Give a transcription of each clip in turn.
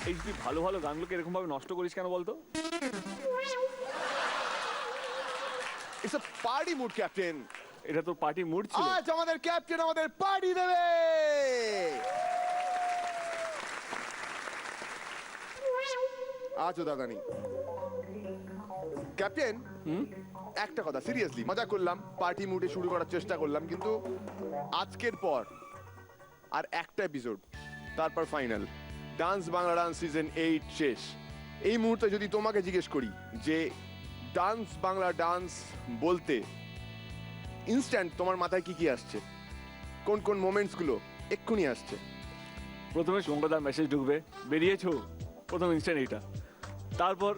এই তুই ভালো ভালো গানগুলোকে এরকম ভাবে নষ্ট করিস কেন বলতো? It's a party mood captain. এটা তোর পার্টি মুড ছিল? আজ আমাদের ক্যাপ্টেন আমাদের পার্টি দেবে। আজও দাদা নেই ক্যাপ্টেন। একটা কথা সিরিয়াসলি মজা করলাম, পার্টি মুডে শুরু করার চেষ্টা করলাম, কিন্তু আজকের পর আর একটা এপিসোড, তারপর final. Dance Bangla dance season 8 শেষ। এই মুহূর্তে যদি তোমাকে জিজ্ঞেস করি যে ডান্স বাংলা ডান্স বলতে ইনস্ট্যান্ট তোমার মাথায় কি কি আসছে, কোন কোন মোমেন্টস গুলো এক্ষুনি আসছে? প্রথমে সঙ্গদার মেসেজ ঢুকবে, বেরিয়েছো, প্রথম ইনস্ট্যান্ট এইটা। তারপর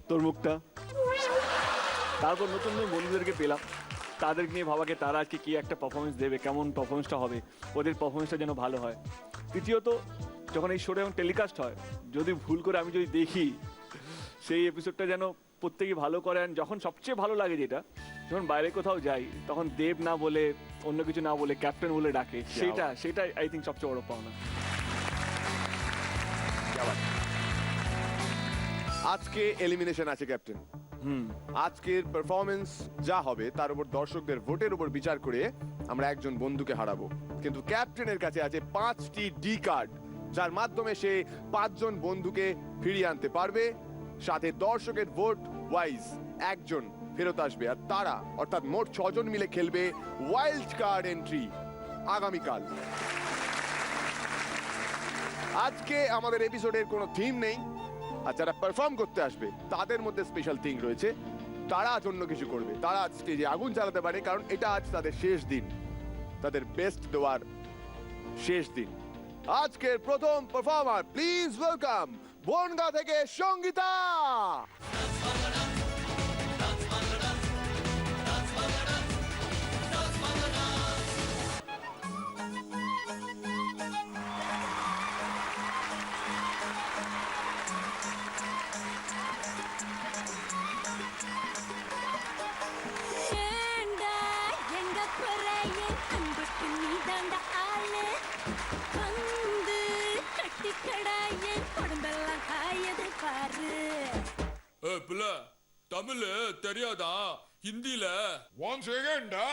তোর মুখটা, তারপর নতুন নতুন বন্ধুদেরকে পেলাম, তাদেরকে নিয়ে ভাবাকে তারা আজকে কি একটা পারফরমেন্স দেবে, কেমন পারফরমেন্সটা হবে, ওদের পারফরমেন্সটা যেন ভালো হয়। তৃতীয়ত যখন এই শোটা যখন টেলিকাস্ট হয়, যদি ভুল করে আমি যদি দেখি, সেই এপিসোডটা যেন প্রত্যেকেই ভালো করেন। যখন সবচেয়ে ভালো লাগে যেটা, যখন বাইরে কোথাও যাই, তখন দেব না বলে, অন্য কিছু না বলে ক্যাপ্টেন বলে ডাকে, সেটা আই থিঙ্ক সবচেয়ে বড় পাওনা। আজকে এলিমিনেশন আছে ক্যাপ্টেন। আজকের পারফরমেন্স যা হবে তার উপর দর্শকদের ভোটের উপর বিচার করে আমরা একজন বন্ধুকে হারাবো, কিন্তু ক্যাপ্টেনের কাছে আছে 5টি ডি কার্ড, যার মাধ্যমে সে 5 জন বন্ধুকে ফিরিয়ে আনতে পারবে। সাথে দর্শকের ভোট ওয়াইজ একজন ফেরত আসবে, আর তারা অর্থাৎ মোট 6 জন মিলে খেলবে ওয়াইল্ড কার্ড এন্ট্রি আগামীকাল। আজকে আমাদের এপিসোডের কোনো থিম নেই, আর যারা পারফর্ম করতে আসবে তাদের মধ্যে স্পেশাল থিং রয়েছে। তারা আজ অন্য কিছু করবে, তারা আজ স্টেজে আগুন জ্বালাতে পারে, কারণ এটা আজ তাদের শেষ দিন, তাদের বেস্ট দেওয়ার শেষ দিন। আজকের প্রথম পারফর্মার, প্লিজ ওয়েলকাম বনগাঁ থেকে সঙ্গীতা। தமிழ் தெரியாதா? ஹிந்தில ஒன் செகண்டா.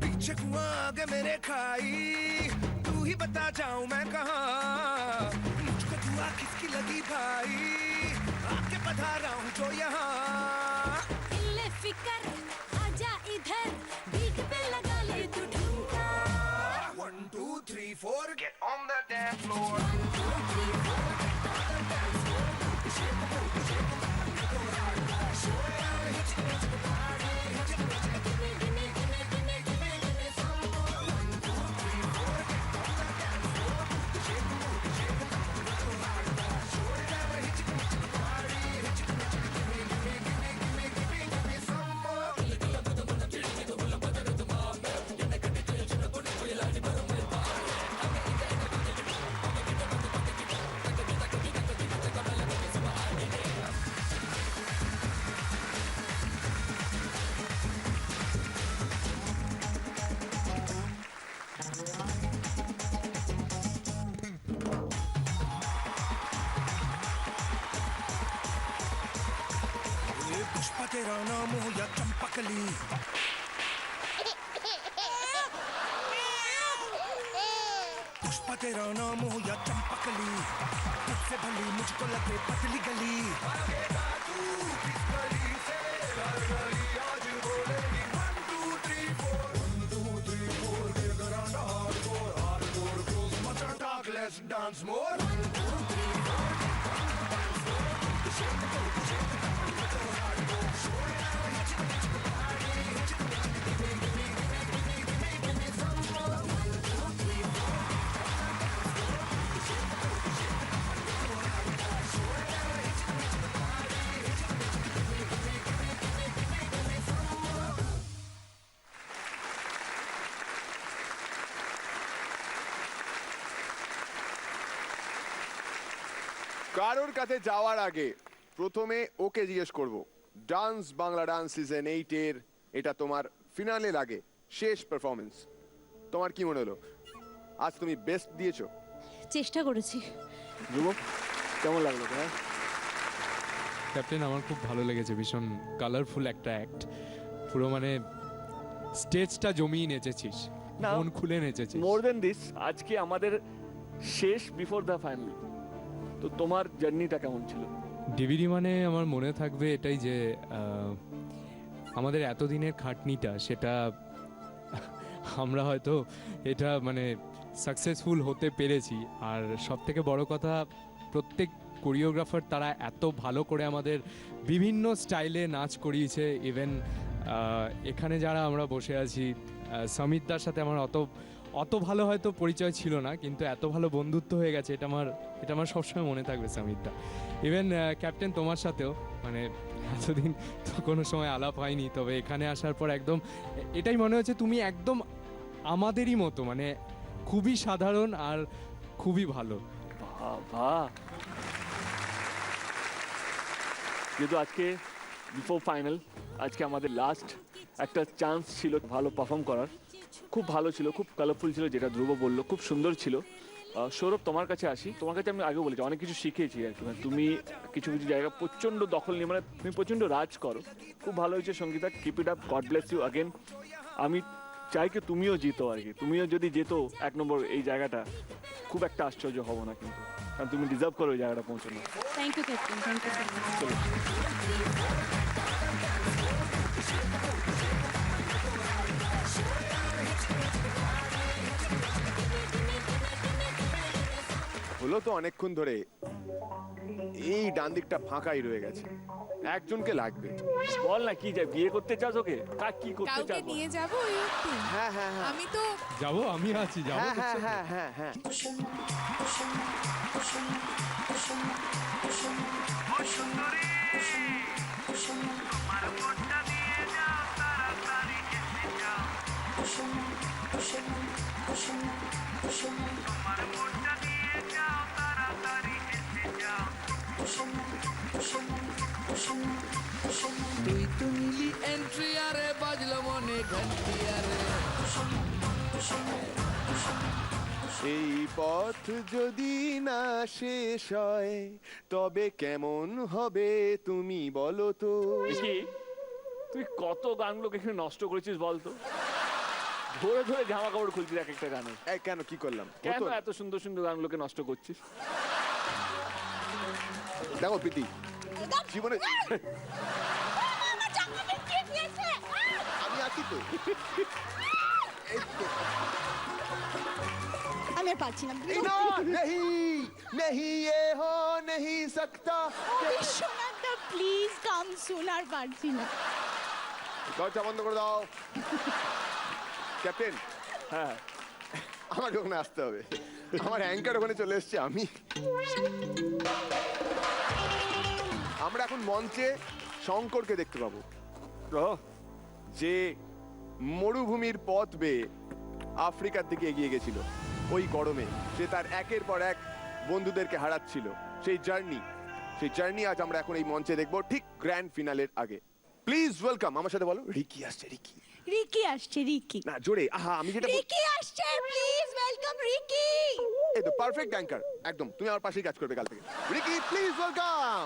पीछे कुआं आगे मेरे खाई, तू ही बता जाऊं मैं कहाँ, मुझको दुआ किसकी लगी भाई, आके बता रहा हूँ जो यहाँ। फिकर आजा इधर, बीट पे लगा ले तू ठुमका। 1 2 3 4 get on the dance floor. 1 2 3 4 get on the dance floor. Shake the booty, shake the body, make it hard. Show it out, hit the party, hit the party. Give me, give me, give me, give me, give me, give me some more. 1 2 3 4 get on the dance floor. Shake the booty, shake the body, make it hard. Show it out, hit the party, hit the party. Give me, give me, give me, give me, give me, give me some more. Pushpa तेरा नाम हो या चंपकली, पुष्पा तेरा नाम हो या चंपकली, तुझसे भली मुझको लगे पतली गली। तू किस गली से हर गली आज बोलेगी 1 2 once more. কারোর কাছে যাওয়ার আগে প্রথমে ওকে জিজ্ঞেস করব, ডান্স বাংলা ডান্স সিজন 8 এর এটা তোমার ফিনালে লাগে শেষ পারফরমেন্স, তোমার কি মনে হলো? আজ তুমি বেস্ট দিয়েছো। চেষ্টা করেছি। ধ্রুব, কেমন লাগলো তোমার? ক্যাপ্টেন আমার খুব ভালো লেগেছে, ভীষণ কালারফুল একটা অ্যাক্ট, পুরো মানে স্টেজটা জমিয়ে নেচেছিস, না, মন খুলে নেচেছিস। মোর দেন দিস, আজকে আমাদের শেষ বিফোর দ্য ফাইনাল, তো তোমার জার্নিটা কেমন ছিল? ডিভিডি মানে আমার মনে থাকবে এটাই যে আমাদের এতদিনের খাটনিটা সেটা আমরা হয়তো এটা মানে সাকসেসফুল হতে পেরেছি। আর সব থেকে বড় কথা, প্রত্যেক কোরিওগ্রাফার তারা এত ভালো করে আমাদের বিভিন্ন স্টাইলে নাচ করিয়েছে। ইভেন এখানে যারা আমরা বসে আছি, সমিতদার সাথে আমার অত ভালো হয়তো পরিচয় ছিল না, কিন্তু এত ভালো বন্ধুত্ব হয়ে গেছে, এটা আমার সবসময় মনে থাকবে সমিতদা। ইভেন ক্যাপ্টেন তোমার সাথেও মানে এতদিন তো কোনো সময় আলাপ হয়নি, তবে এখানে আসার পর একদম এটাই মনে হচ্ছে তুমি একদম আমাদেরই মতো, মানে খুবই সাধারণ আর খুবই ভালো। বাবা, যেহেতু আজকে বিফোর ফাইনাল, আজকে আমাদের লাস্ট একটা চান্স ছিল ভালো পারফর্ম করার, খুব ভালো ছিল, খুব কালারফুল ছিল, যেটা ধ্রুব বললো খুব সুন্দর ছিল। সৌরভ, তোমার কাছে আসি। তোমার কাছে আমি আগে বলেছি অনেক কিছু শিখেছি আর কি, মানে তুমি কিছু কিছু জায়গা প্রচণ্ড দখল নিয়ে, মানে তুমি প্রচণ্ড রাজ করো, খুব ভালো হয়েছে Sangeeta, keep it up, God bless you again. আমি চাই কি তুমিও জিতো আর কি, তুমিও যদি যেতো 1 নম্বর এই জায়গাটা, খুব একটা আশ্চর্য হবো না কিন্তু, কারণ তুমি ডিজার্ভ করো ওই জায়গাটা পৌঁছানো। Thank you captain, thank you so much. চলো। হলো তো অনেকক্ষণ ধরে, এই ডান দিকটা ফাঁকাই রয়ে গেছে, একজনকে লাগবে। বল না কি যায়, বিয়ে করতে চাস ওকে? কার কি করতে কাউকে চাস? নিয়ে যাব ওই অবধি? হ্যাঁ হ্যাঁ হ্যাঁ আমি তো যাবো, আমি আছি, যাবো। হ্যাঁ হ্যাঁ হ্যাঁ হ্যাঁ হ্যাঁ। তুই তো নিলি এন্ট্রি আরে বাজলো মনে ঘন্টি আরে এই পথ যদি না শেষ হয় তবে কেমন হবে তুমি বলো তো। দেখি তুই কত গানগুলোকে এখানে নষ্ট করেছিস বলতো, ধরে ধরে জামা কাপড় খুলছিস এক একটা গানে, এই কেন কি করলাম? কেন হতো না। এত সুন্দর সুন্দর গানগুলোকে নষ্ট করছিস? দেখো প্রীতি, জীবনে আমি আছি তো। এই তো। আমি আর পারছি না। এই না, नहीं ये हो नहीं सकता। সোনাটা প্লিজ কাম সুন, আর পারছি না। দরজা বন্ধ করে দাও। ক্যাপ্টেন, হ্যাঁ, আমাকে ওখানে আসতে হবে, আমার অ্যাঙ্কার ওখানে চলে এসছে। আমরা এখন মঞ্চে শঙ্করকে দেখতে পাবো, যে মরুভূমির পথ বেয়ে আফ্রিকার দিকে এগিয়ে গেছিল ওই গরমে। সে তার একের পর এক বন্ধুদেরকে হারাচ্ছিল, সেই জার্নি আজ আমরা এখন এই মঞ্চে দেখবো, ঠিক গ্র্যান্ড ফিনালের আগে। প্লিজ ওয়েলকাম, আমার সাথে বলো, রিকি আসছে। রিকি রিকি আসছে, রিকি। না জোরে, আহা আমি যেটা রিকি আসছে, প্লিজ ওয়েলকাম রিকি। এই তো পারফেক্ট অ্যাঙ্কার, একদম তুমি আমার পাশেই কাজ করবে কাল থেকে। Ricky please welcome.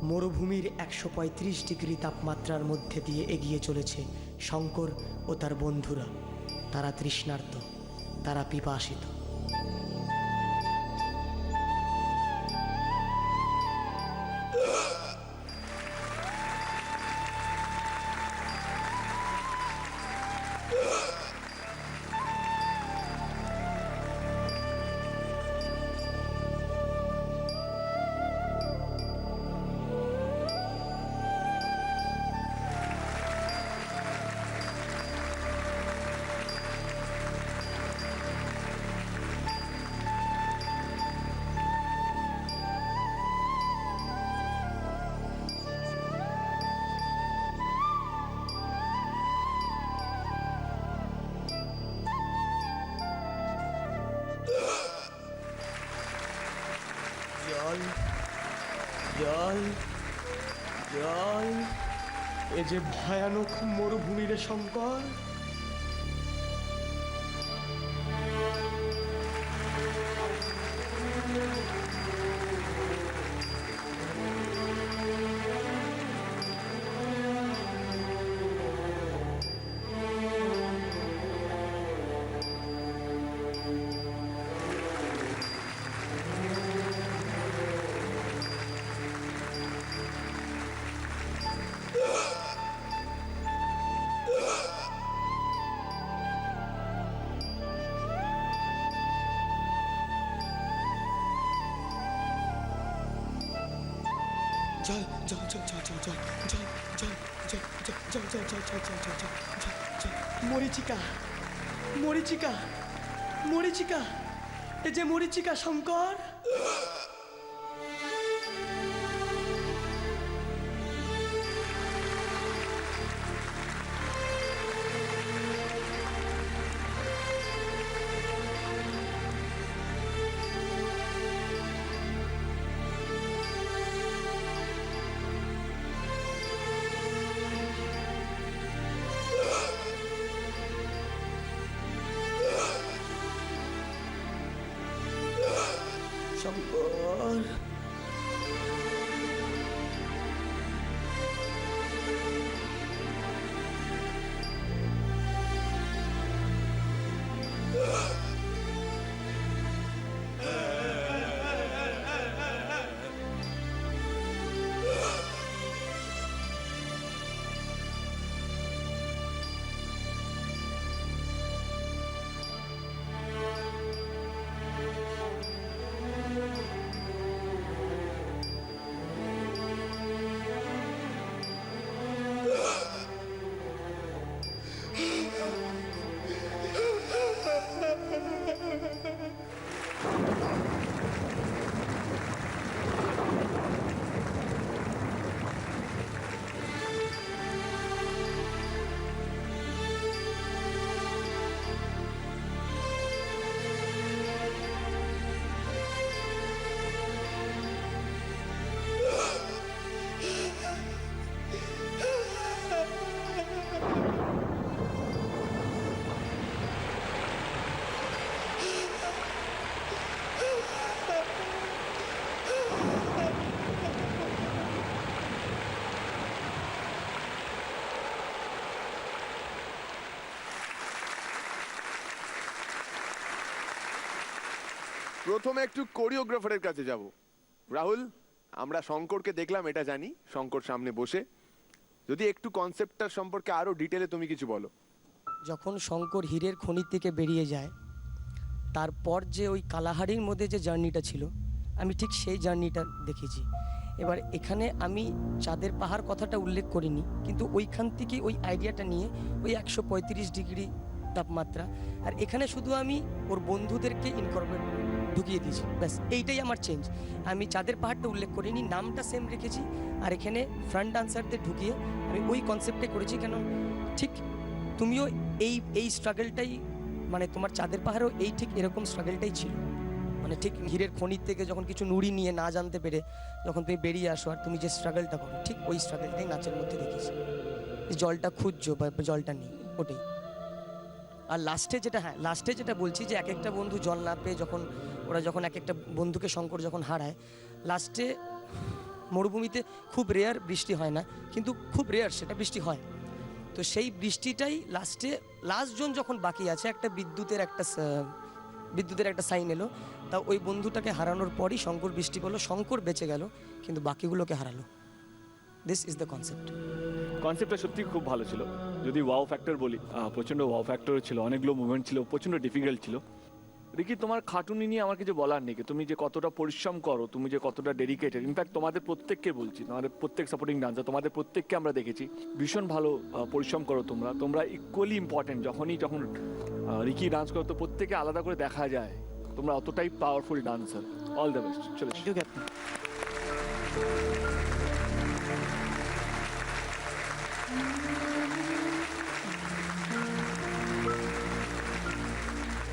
মরুভূমির 135 ডিগ্রি তাপমাত্রার মধ্যে দিয়ে এগিয়ে চলেছে শঙ্কর ও তার বন্ধুরা। তারা তৃষ্ণার্ত, তারা পিপাসিত। জল জল জল এ যে ভয়ানক মরুভূমি রে শঙ্কর। জল জল জল জল জল জল জল জল জল জল জল জল জল জল জল জল জল জল মরিচিকা মরিচিকা মরিচিকা এ যে মরিচিকা শঙ্কর। শঙ্কর প্রথমে একটু কোরিওগ্রাফারের কাছে যাব। রাহুল, আমরা শঙ্করকে দেখলাম, এটা জানি, শঙ্কর সামনে বসে। যদি একটু কনসেপ্টটার সম্পর্কে আরো ডিটেলে তুমি কিছু বলো। যখন শঙ্কর হীরের খনি থেকে বেরিয়ে যায়, তারপর যে ওই কালাহারির মধ্যে যে জার্নিটা ছিল, আমি ঠিক সেই জার্নিটা দেখেছি। এবার এখানে আমি চাঁদের পাহাড় কথাটা উল্লেখ করিনি, কিন্তু ওইখান থেকে ওই আইডিয়াটা নিয়ে ওই 135 ডিগ্রি তাপমাত্রা, আর এখানে শুধু আমি ওর বন্ধুদেরকে ইনকর্পোরেট ঢুকিয়ে দিয়েছি, ব্যাস এইটাই আমার চেঞ্জ। আমি চাঁদের পাহাড়টা উল্লেখ করিনি, নামটা সেম রেখেছি, আর এখানে ফ্রন্ট ডান্সারদের ঢুকিয়ে আমি ওই কনসেপ্টে করেছি। কেন ঠিক তুমিও এই স্ট্রাগলটাই, মানে তোমার চাঁদের পাহাড়েও এই ঠিক এরকম স্ট্রাগলটাই ছিল। মানে ঠিক হীরের খনির থেকে যখন কিছু নুড়ি নিয়ে না জানতে পেরে যখন তুমি বেরিয়ে আসো, আর তুমি যে স্ট্রাগলটা করো, ঠিক ওই স্ট্রাগলটাই নাচের মধ্যে দেখেছি। জলটা খুঁজছো বা জলটা নেই, ওটাই। আর লাস্টে যেটা বলছি, যে এক একটা বন্ধু জল না পেয়ে যখন এক একটা বন্ধুকে শঙ্কর যখন হারায়, লাস্টে মরুভূমিতে খুব রেয়ার বৃষ্টি হয় না, কিন্তু খুব রেয়ার সেটা বৃষ্টি হয়। তো সেই বৃষ্টিটাই লাস্ট জন যখন বাকি আছে, একটা বিদ্যুতের একটা সাইন এলো, তা ওই বন্ধুটাকে হারানোর পরই শঙ্কর বৃষ্টি পেলো, শঙ্কর বেঁচে গেল, কিন্তু বাকিগুলোকে হারালো। This is the concept. কনসেপ্টটা সত্যি খুব ভালো ছিল। যদি ওয়াও ফ্যাক্টর বলি, প্রচণ্ড ওয়াও ফ্যাক্টর ছিল, অনেকগুলো মুভমেন্ট ছিল, প্রচণ্ড ডিফিকাল্ট ছিল। রিকি, তোমার খাটুনি নিয়ে আমার কিছু বলার নেই। তুমি যে কতটা পরিশ্রম করো, তুমি যে কতটা ডেডিকেটেড, ইনফ্যাক্ট তোমাদের প্রত্যেককে বলছি, তোমাদের প্রত্যেক সাপোর্টিং ডান্সার, তোমাদের প্রত্যেককে আমরা দেখেছি ভীষণ ভালো পরিশ্রম করো তোমরা ইকুয়ালি ইম্পর্টেন্ট। যখন রিকি ডান্স করো, তো প্রত্যেকে আলাদা করে দেখা যায়, তোমরা অতটাই powerful dancer. All the best. চলো। Thank you captain.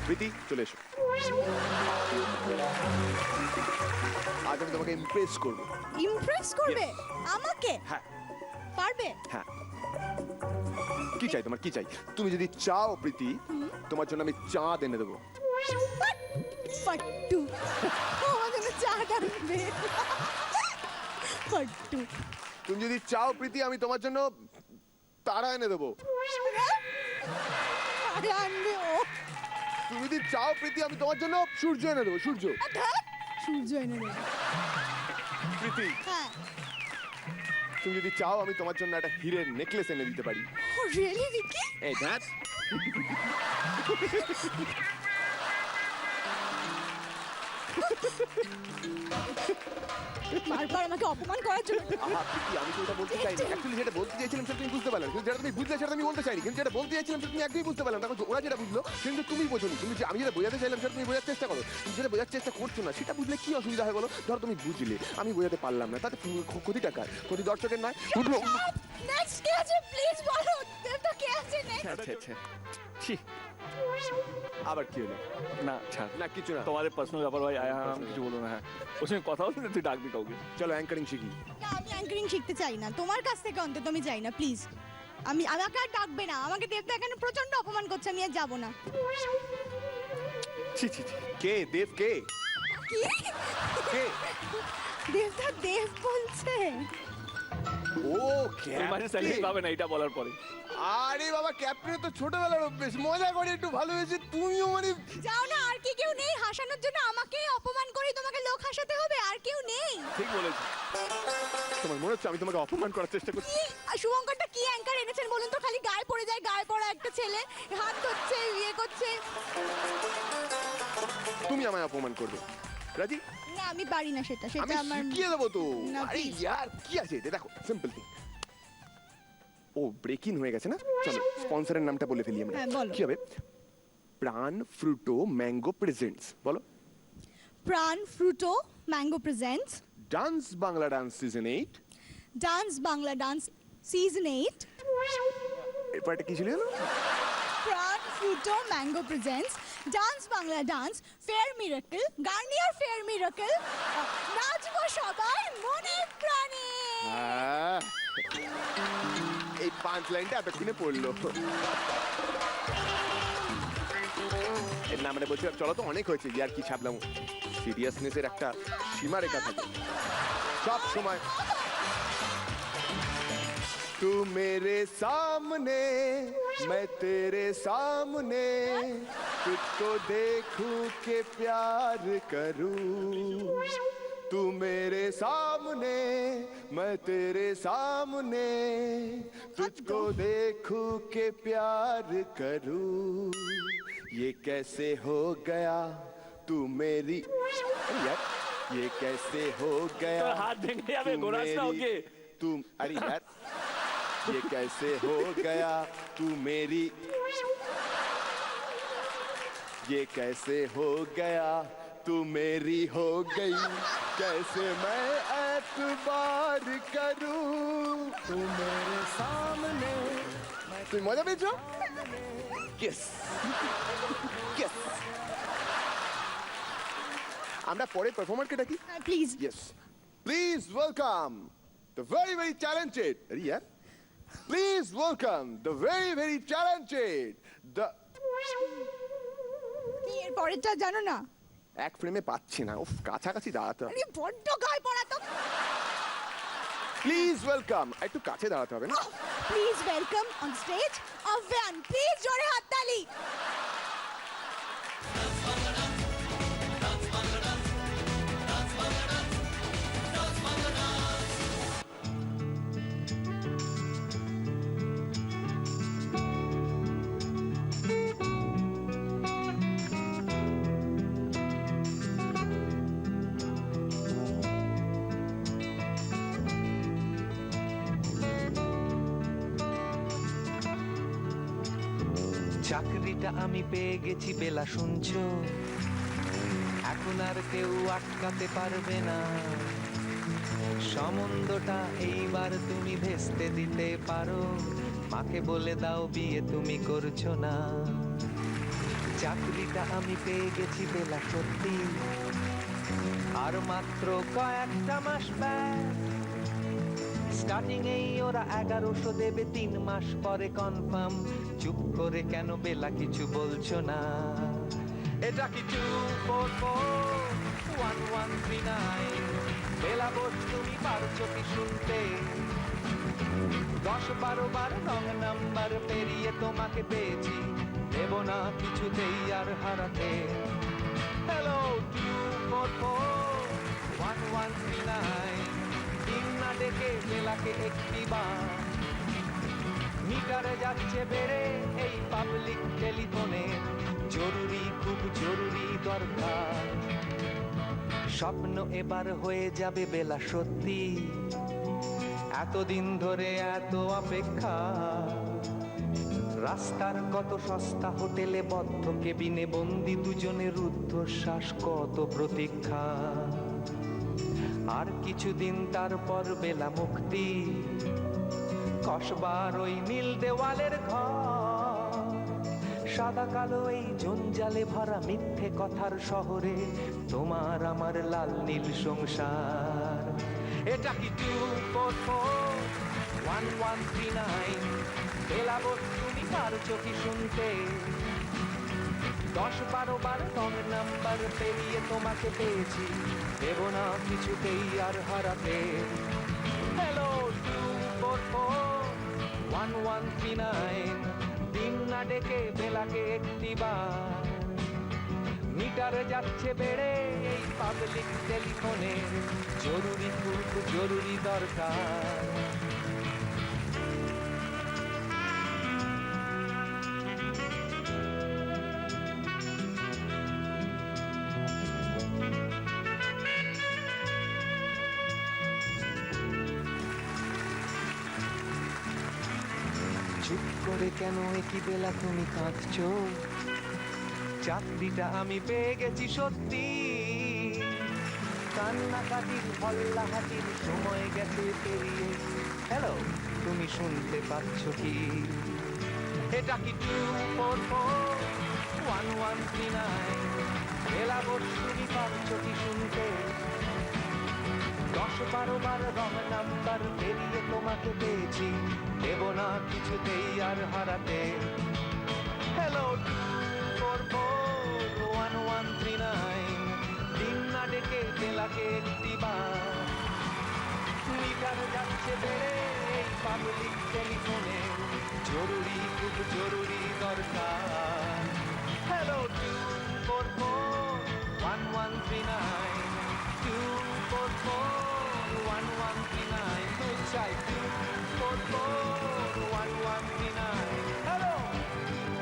প্রীতি চলে এসো। আজ আমি তোমাকে ইমপ্রেস করবো। ইমপ্রেস করবে আমাকে? হ্যাঁ পারবে? হ্যাঁ। কি চাই তোমার, কি চাই? তুমি যদি চাও প্রীতি, তোমার জন্য আমি চাঁদ এনে দেবো। ফাট্টু আমার জন্য চা আনবে। ফাট্টু তুমি যদি চাও প্রীতি, আমি তোমার জন্য তারা এনে দেবো। আরে আনবে ও। তুমি যদি চাও প্রীতি, আমি তোমার জন্য সূর্য এনে দেবো। সূর্য। ধ্যাৎ, সূর্য এনে দেবে। প্রীতি হ্যাঁ। তুমি যদি চাও, আমি তোমার জন্য একটা হীরের নেকলেস এনে দিতে পারি। ও রিয়েলি রিকি? এই দ্যাট। বারবার আমাকে অপমান করার জন্য। আহা প্রীতি, আমি তো এটা বলতে চাইনি। অ্যাকচুয়ালি যেটা বলতে চাইছিলাম সেটা তুমি বুঝতে পারলে না। কিন্তু যেটা তুমি বুঝলে সেটা আমি বলতে চাইনি। কিন্তু যেটা বলতে চাইছিলাম সেটা তুমি একদমই বুঝতে পারলে না। তখন ওরা যেটা বুঝলো কিন্তু তুমি বোঝোনি। তুমি যে আমি যেটা বোঝাতে চাইলাম সেটা তুমি বোঝার চেষ্টা করো। তুমি যেটা বোঝার চেষ্টা করছো না সেটা বুঝলে কি অসুবিধা হয় বলো? ধরো তুমি বুঝলে, আমি বোঝাতে পারলাম না, তাতে ক্ষতিটা কার? ক্ষতি দর্শকের নয়। বুঝলো? নেক্সট কে আছে প্লিজ বলো। দেবটা কে আছে নেক্সট? আচ্ছা আচ্ছা ছি, আবার কি হলো? না ছাড়, না কিছু না। তোমাদের পার্সোনাল ব্যাপার ভাই, আমি কিছু বলবো না। হ্যাঁ, ওর সঙ্গে কথা বলতে তুই ডাকবি কাউকে। চলো অ্যাঙ্কারিং শিখি। না আমি অ্যাঙ্কারিং শিখতে চাই না, তোমার কাছ থেকে অন্তত আমি চাই না প্লিজ। আমাকে আর ডাকবে না, আমাকে দেবদা এখানে প্রচন্ড অপমান করছে, আমি আর যাবো না। ছি ছি ছি। কে দেব? কে কি? কে? দেবদা দেব বলছে? ও এই মাসে স্যালারি পাবে না এটা বলার পরে। আরে বাবা, ক্যাপ্টেন তো ছোটবেলার অভ্যেস, মজা করে একটু ভালোবেসে তুমিও মানে। যাও না, আর কি কেউ নেই হাসানোর জন্য? আমাকে অপমান করে তোমাকে লোক হাসাতে হবে? আর কেউ নেই? ঠিক বলেছি। তোমার মনে হচ্ছে আমি তোমাকে অপমান করার চেষ্টা করছি? কি শুভঙ্করটা কি অ্যাঙ্কার এনেছেন বলুন তো? খালি গায়ে পড়ে যায়, গায়ে পড়া একটা ছেলে হাত ধরছে, ইয়ে করছে। তুমি আমায় অপমান করবে রাজি? না আমি পারি না সেটা, আমি সেটা আমার। শিখিয়ে দেবো তো। না, আরে please. ইয়ার কি আছে এতে? দেখো সিম্পল থিং। ও ব্রেকিং হয়ে গেছে না? চলো স্পন্সরের নামটা বলে ফেলি আমরা। হ্যাঁ, বলো। কি হবে? প্রাণ ফ্রুটো ম্যাঙ্গো প্রেজেন্টস। বলো। Pran Frooti mango presents dance Bangla dance season 8। Dance Bangla dance season 8। এরপর একটা কি ছিল জানো? Pran Frooti mango presents dance Bangla dance fair miracle, Garnier fair miracle, নাচবো সবাই মনে প্রাণে। হ্যাঁ, এই পাঁচ লাইনটা এতক্ষণে পড়লো। এর নাম মানে বলছি চলো তো, অনেক হয়েছে ইয়ার কি ছাপলাম। সিরিয়াসনেসের একটা সীমারেখা থাকে সব সময়। तू मेरे सामने मैं तेरे सामने तुझको देखूं के प्यार करूं। तू मेरे सामने मैं तेरे सामने तुझको देखूं के प्यार करूं। ये कैसे हो गया तू मेरी। अरे यार ये कैसे हो गया তোর হাত ভেঙে যাবে, तू ঘোরাস না मेरी- ওকে। तुम अरे यार ये कैसे हो गया तू मेरी। ये कैसे हो गया तू मेरी हो गई। कैसे मैं एतबार करूं तू मेरे सामने। तुम मजा पेয়েছো? Yes yes. আমরা পরে পারফর্মারকে ডাকি। Please Yes. Please welcome the very, very talented. Yeah. Please welcome the very, very talented. The. কি এর পরেরটা জানো না? এক ফ্রেমে পাচ্ছি না, উফ কাছাকাছি দাঁড়াতে হবে। আরে বড্ড গায়ে পড়া তো। প্লিজ ওয়েলকাম, একটু কাছে দাঁড়াতে হবে না? Please welcome on stage Abhiyan. Please জোরে হাততালি। চাকরিটা আমি পেয়ে গেছি বেলা শুনছো, এখন আর কেউ আটকাতে পারবে না। সম্বন্ধটা এইবার তুমি ভেস্তে দিতে পারো, মাকে বলে দাও বিয়ে তুমি করছো না। চাকরিটা আমি পেয়ে গেছি বেলা সত্যি, আর মাত্র কয়েকটা মাস ব্যাস। স্টার্টিং এই ওরা 1100 দেবে, 3 মাস পরে কনফার্ম। চুপ করে কেন বেলা কিছু বলছো না? এটা কি 2441139? বেলা বোস তুমি পারছো কি শুনতে? 10-12 বার রং নাম্বার পেরিয়ে তোমাকে পেয়েছি, দেব না কিছুতেই আর হারাতে। হ্যালো 2441139, দিন না ডেকে বেলাকে একটি বার। মিটারে যাচ্ছে বেড়ে এই পাবলিক টেলিফোনে, জরুরি খুব জরুরি দরকার। স্বপ্ন এবার হয়ে যাবে বেলা সত্যি, এতদিন ধরে এত অপেক্ষা। রাস্তার কত সস্তা হোটেলে বদ্ধ কেবিনে বন্দি দুজনের রুদ্ধশ্বাস, কত প্রতীক্ষা। আর কিছুদিন তারপর বেলা মুক্তি, কসবার ওই নীল দেওয়ালের ঘর। সাদা কালো এই জঞ্জালে ভরা মিথ্যে কথার শহরে, তোমার আমার লাল নীল সংসার। এটা কি 2441139? বেলা বোস তুমি পারছো কি শুনতে? 10-12 বার রং নাম্বার পেরিয়ে তোমাকে পেয়েছি, দেব না কিছুতেই আর হারাতে। হ্যালো 2441139, দিন না ডেকে বেলাকে একটি বার। মিটারে যাচ্ছে বেড়ে এই পাবলিক টেলিফোনে, জরুরি খুব জরুরি দরকার। চুপ করে কেন একই বেলা তুমি কাঁদছো? চাকরিটা আমি পেয়ে গেছি সত্যি, কান্নাকাটির হল্লাহাটির সময় গেছে পেরিয়ে। হ্যালো তুমি শুনতে পাচ্ছ কি? এটা কি 2441139? বেলা বোস তুমি পাচ্ছ কি শুনতে? 10-12 বার রং নাম্বার পেরিয়ে তোমাকে পেয়েছি, দেব না কিছুতেই আর হারাতে। হ্যালো 2441139, দিন না ডেকে বেলাকে একটি বার। মিটার যাচ্ছে বেড়ে এই পাবলিক টেলিফোনে, জরুরি খুব জরুরি দরকার। হ্যালো 2441139, 2441139, তো চাই 2441139। হ্যালো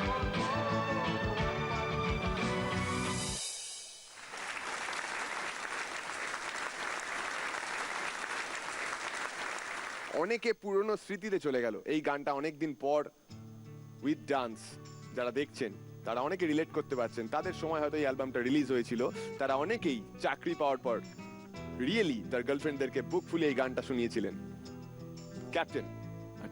2441139। অনেকে পুরনো স্মৃতিতে চলে গেল। এই গানটা অনেকদিন পর উইথ ডান্স যারা দেখছেন তারা অনেকে রিলেট করতে পারছেন। তাদের সময় হয়তো এই অ্যালবামটা রিলিজ হয়েছিল, তারা অনেকেই চাকরি পাওয়ার পর রিয়েলি তার গার্লফ্রেন্ডদেরকে বুক ফুলিয়ে এই গানটা শুনিয়েছিলেন। ক্যাপ্টেন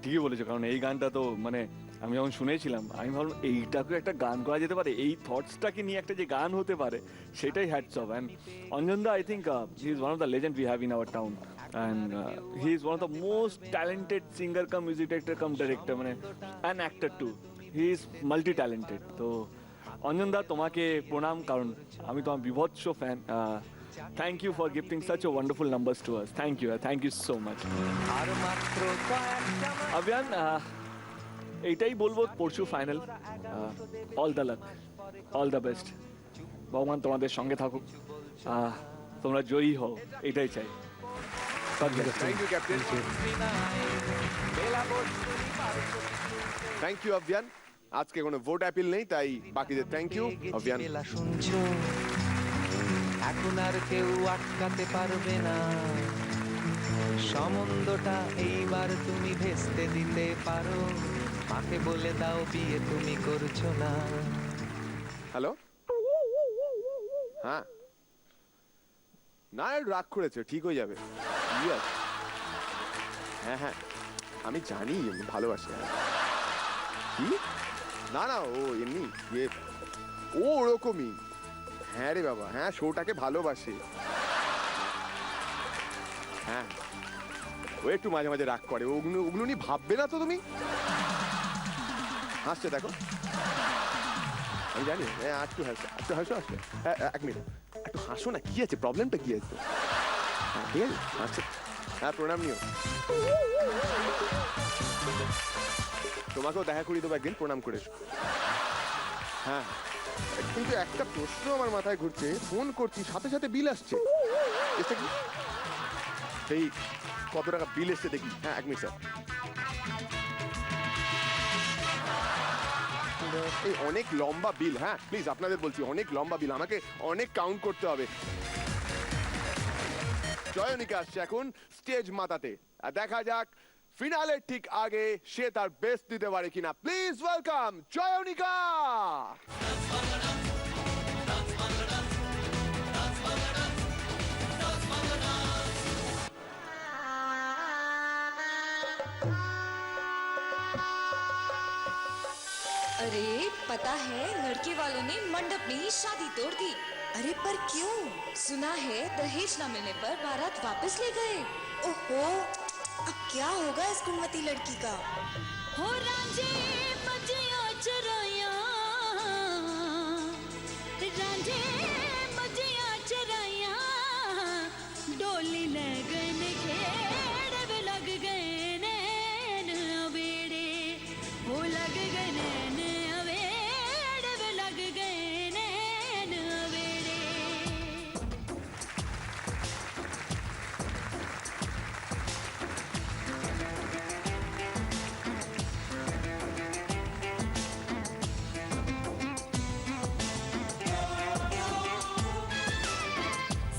ঠিকই বলেছো, কারণ এই গানটা তো মানে আমি যখন শুনেছিলাম আমি ভাবলাম এইটাকে একটা গান করা যেতে পারে, এই থটসটাকে নিয়ে একটা যে গান হতে পারে সেটাই হ্যাটস অফ। অ্যান্ড অঞ্জনদা I think he is one of the legend we have in our town, and he is one of the most talented singer cum music director cum director, মানে and actor too. He is multi talented. তো অঞ্জনদা তোমাকে প্রণাম, কারণ আমি তোমার বিভৎস fan. Thank you for gifting such a wonderful numbers to us. Thank you so much. আর মাত্র কয়েকটা মাস। অভিয়ান এইটাই বলবো, পরশু final. All the luck, all the best. ভগবান তোমাদের সঙ্গে থাকুক, তোমরা জয়ী হও, এটাই চাই। Thank you captain. Thank you Abhiyan. আজকে কোনো ভোট অ্যাপিল নেই, তাই বাকিদের থ্যাংক ইউ অভিয়ান। বেলা শুনছো, এখন আর কেউ আটকাতে পারবে না। সম্বন্ধটা এইবার তুমি ভেস্তে দিতে পারো, মাকে বলে দাও বিয়ে তুমি করছো না। হ্যালো, হ্যাঁ না রাগ করেছে, ঠিক হয়ে যাবে। Yes. হ্যাঁ হ্যাঁ আমি জানি, ভালোবাসি। কি না না ও এমনি ও ওরকমই। হ্যাঁ রে বাবা, হ্যাঁ শোটাকে ভালোবাসে। হ্যাঁ ও একটু মাঝে মাঝে রাগ করে, ওগুলো নিয়ে ভাববে না তো তুমি। হাসছে দেখো, আমি জানি। হ্যাঁ একটু হাসো, একটু হাসো, হাসবে। হ্যাঁ এক মিনিট, একটু হাসো না, কি আছে, প্রবলেমটা কি আছে? হ্যাঁ ঠিক আছে, হাসছে। হ্যাঁ প্রণাম নিও, তোমাকেও দেখা করিয়ে দেবো একদিন, প্রণাম করে এসো। হ্যাঁ কিন্তু একটা প্রশ্ন আমার মাথায় ঘুরছে, ফোন করছি সাথে সাথে বিল আসছে, এসছে কি? সেই কত টাকা বিল এসছে দেখি। হ্যাঁ এক মিনিট স্যার, এই অনেক লম্বা বিল। হ্যাঁ প্লিজ আপনাদের বলছি, অনেক লম্বা বিল, আমাকে অনেক কাউন্ট করতে হবে। জয়নিকা আসছে এখন স্টেজ মাতাতে, আর দেখা যাক ফিনালের ঠিক আগে সে তার বেস্ট দিতে পারে কিনা। Please welcome Joynika. अरे पता है लड़के वालों ने मंडप में ही शादी तोड़ दी। अरे पर क्यों? सुना है दहेज न मिलने पर बारात वापस ले गए। ओहो, अब क्या होगा इस गुणवती लड़की का? हो रांझे मजिया चराया, रांझे मजिया चराया, डोली लगन घेड़ लग गए नैन अवेड़े, हो लग गए नैन अवेड़े, लग गए नैन अवेड़े।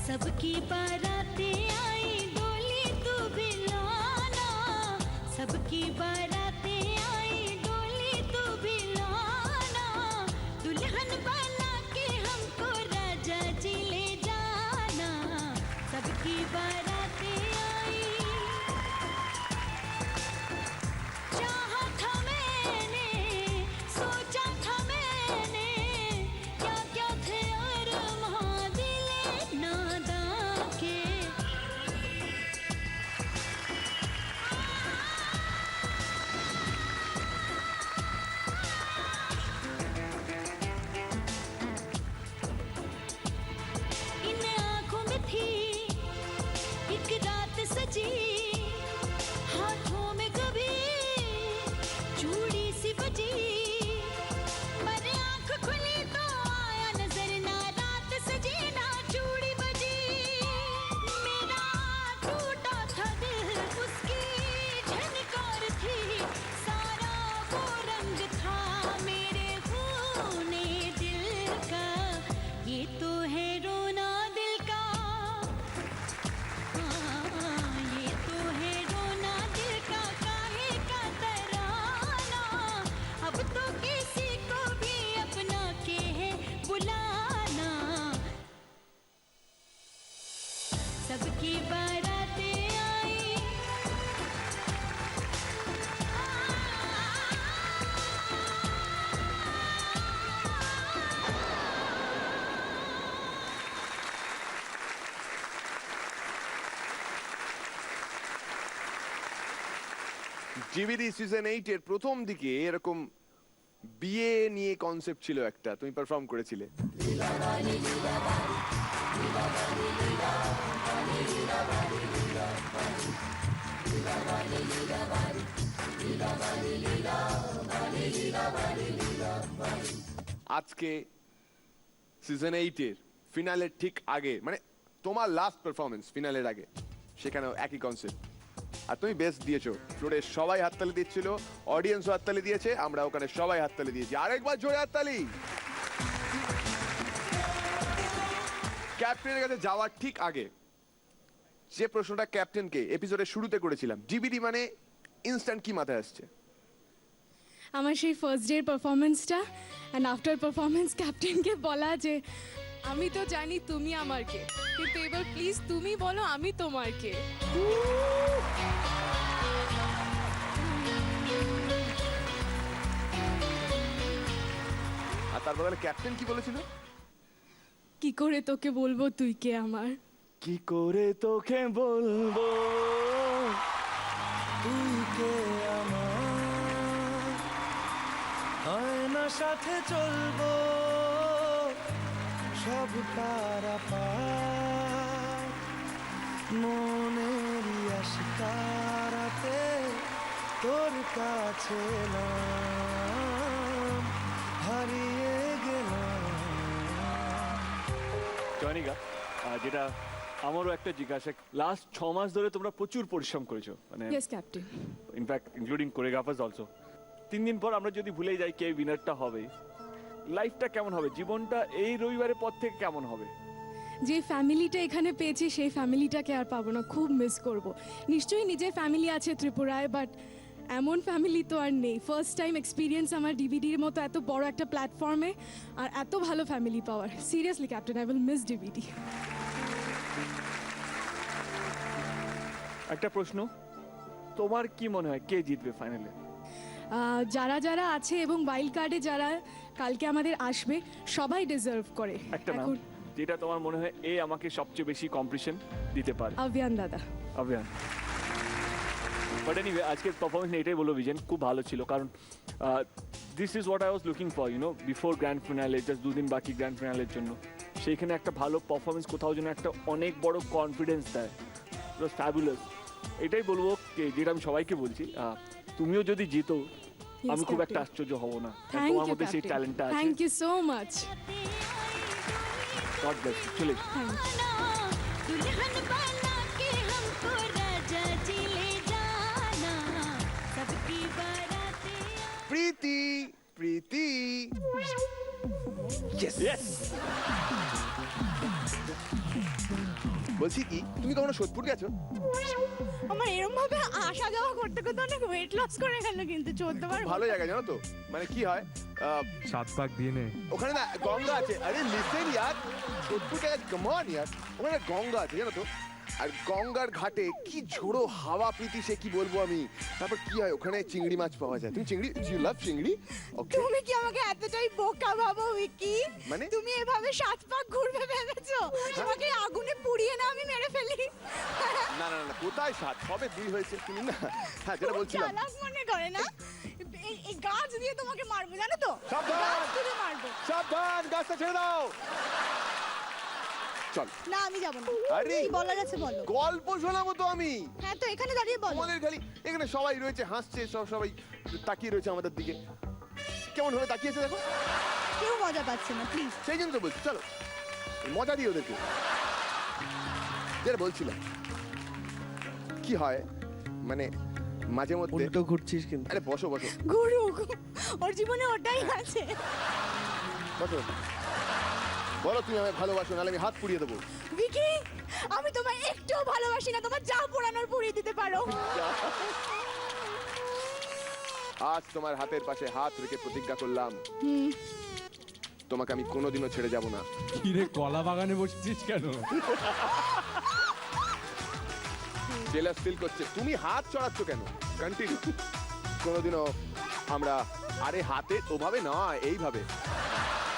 सबकी बारातें आई डोली तू भी लाना, सबकी बारातें आई डोली तू भी लाना, दुल्हन बना के हमको राजा जी ले जाना, सबकी बारातें आई। चाहा था मैंने, सोचा था मैंने, क्या क्या थे अरमां दिले नादां के। इन आँखों में थी एक रात सजी, हाथों में कभी चूड़ी सी बजी, पर आँख खुली तो आया नजर ना रात सजी ना चूड़ी बजी। मेरा टूटा था दिल उसकी झनकार थी, सारा वो रंग था मेरे खूने दिल का, ये तो है रोना दिल का, हाँ, ये तो है रोना दिल का, काहे का तराना, अब तो किसी को भी अपना के है बुलाना, सबकी बारातें आई। জিবিডি সিজন 8 এর প্রথম দিকে এরকম বিয়ে নিয়ে কনসেপ্ট ছিল একটা, তুমি পারফর্ম করেছিলে। আজকে সিজন 8 এর ফিনালের ঠিক আগে, মানে তোমার লাস্ট পারফরমেন্স ফিনালের আগে, সেখানেও একই কনসেপ্ট, আর তুমি বেস্ট দিয়েছো। ফ্লোরে সবাই হাততালি দিচ্ছিল, অডিয়েন্সও হাততালি দিয়েছে, আমরা ওখানে সবাই হাততালি দিয়েছি। আরেকবার জোরে হাততালি। ক্যাপ্টেনের কাছে যাওয়ার ঠিক আগে যে প্রশ্নটা ক্যাপ্টেনকে এপিসোডের শুরুতে করেছিলাম, জিবিডি মানে ইনস্ট্যান্ট কি মাথায় আসছে? আমার সেই ফার্স্ট ডের পারফরমেন্সটা, অ্যান্ড আফটার পারফরমেন্স ক্যাপ্টেনকে বলা যে আমি তো জানি তুমি আমার কে, কিন্তু এবার প্লিজ তুমি বলো আমি তোমার কে। তারপর তাহলে ক্যাপ্টেন কি বলেছিল? কি করে তোকে বলবো তুই কে আমার? কি করে তোকে বলবো তুই কে আমার, আয়না সাথে চলবো সব পারাপার, মনেরই আশিকারাতে তোর কাছে নাম হারিয়ে গেলাম। জয়নিকা, যেটা আমারও একটা জিজ্ঞাসা, লাস্ট 6 মাস ধরে তোমরা প্রচুর পরিশ্রম করেছো, মানে yes captain. In fact including choreographers also. 3 দিন পর আমরা যদি ভুলে যাই কে উইনারটা হবে, লাইফটা কেমন হবে, জীবনটা এই রবিবারের পর থেকে কেমন হবে? যে ফ্যামিলিটা এখানে পেয়েছি সেই ফ্যামিলিটাকে আর পাবো না, খুব মিস করব। নিশ্চয়ই নিজের ফ্যামিলি আছে ত্রিপুরায়, বাট এমন ফ্যামিলি তো আর নেই। ফার্স্ট টাইম এক্সপিরিয়েন্স আমার ডিভিডির মতো এত বড় একটা প্ল্যাটফর্মে, আর এত ভালো family power. Seriously captain, I will miss DVD. একটা প্রশ্ন, তোমার কি মনে হয় কে জিতবে ফাইনালে? যারা যারা আছে এবং ওয়াইল্ড কার্ডে যারা কালকে আমাদের আসবে সবাই ডিজার্ভ করে। একটা নাম যেটা তোমার মনে হয় এ আমাকে সবচেয়ে বেশি কম্পিটিশন দিতে পারে? আভিয়ান দাদা। আভিয়ান। বাট এনিওয়ে, আজকের পারফরমেন্স এটাই বলবো বিজেন, খুব ভালো ছিল। কারণ this is what I was looking for, you know, before grand finale, just 2 দিন বাকি গ্র্যান্ড ফিনালের জন্য। সেইখানে একটা ভালো পারফরমেন্স কোথাও যেন একটা অনেক বড় কনফিডেন্স দেয়, ফ্যাবুলাস। এটাই বলবো, যেটা আমি সবাইকে বলছি, তুমিও যদি জিতো আমি খুব একটা আশ্চর্য হব না, তোমার মধ্যে সেই ট্যালেন্টটা আছে। Thank you so much. God bless you. চলে दुल्हन बना के हमको राजा जी ले जाना, सबकी बारातें প্রীতি, প্রীতি। ইয়েস। বলছি কি, তুমি কখনো সোদপুর গেছো? আমার এরকম ভাবে আসা যাওয়া করতে করতে অনেক ওয়েট লস করে গেল, কিন্তু 14 বার। ভালো জায়গা জানো তো, মানে কি হয়, 7 পাক দিয়ে নে। ওখানে না গঙ্গা আছে। আরে লিসেন ইয়ার, সোদপুর জায়গা কমান ইয়ার, ওখানে গঙ্গা আছে জানো তো। আর গঙ্গার ঘাটে কি ঝোড়ো হাওয়া প্রীতি, সে কি বলবো আমি। তারপর কি হয়, ওখানে চিংড়ি মাছ পাওয়া যায়। তুমি চিংড়ি, ইউ লাভ চিংড়ি? ওকে। তুমি কি আমাকে এতটাই বোকা ভাবো উইকি? মানে? তুমি এভাবে 7 পাক ঘুরবে ভেবেছো তোমাকে আগুনে পুড়িয়ে না আমি মেরে ফেলি? না না না, কোথায় 7, সবে 2 হয়েছে। তুমি না, হ্যাঁ যেটা বলছিলাম, চালাক মনে করে না, এই গাছ দিয়ে তোমাকে মারবো জানো তো, সাবধান! গাছ তুলে মারবো। সাবধান, গাছটা ছেড়ে দাও। চল। না আমি যাবো না। আরে! কি বলার আছে বলো। গল্প শোনাবো তো আমি। হ্যাঁ তো এখানে দাঁড়িয়ে বলো। আমাদের খালি এখানে সবাই রয়েছে, হাসছে, সবাই তাকিয়ে রয়েছে আমাদের দিকে। কেমন ভাবে তাকিয়েছে দেখো। কেউ মজা পাচ্ছে না, প্লিজ। সেই জন্য তো বলছি, চলো মজা দিই ওদেরকে। যেটা বলছিলাম, কি হয় মানে মাঝে মধ্যে উল্টো ঘুরছিস কিন্তু। আরে বসো বসো গুরু, ওর জীবনে ওটাই আছে। বসো। বলো তুমি আমায় ভালোবাসো, নাহলে আমি হাত পুড়িয়ে দেবো। ভিকি, আমি তোমায় একটুও ভালোবাসি না, তোমার যা পোড়ানোর পুড়িয়ে দিতে পারো। আজ তোমার হাতের পাশে হাত রেখে প্রতিজ্ঞা করলাম, তোমাকে আমি কোনোদিনও ছেড়ে যাব না। কি রে, কলা বাগানে বসেছিস কেন? জেলাস ফিল করছে, তুমি হাত চড়াচ্ছ কেন? কন্টিনিউ। কোনোদিনও আমরা, আরে হাতে ওভাবে না, এইভাবে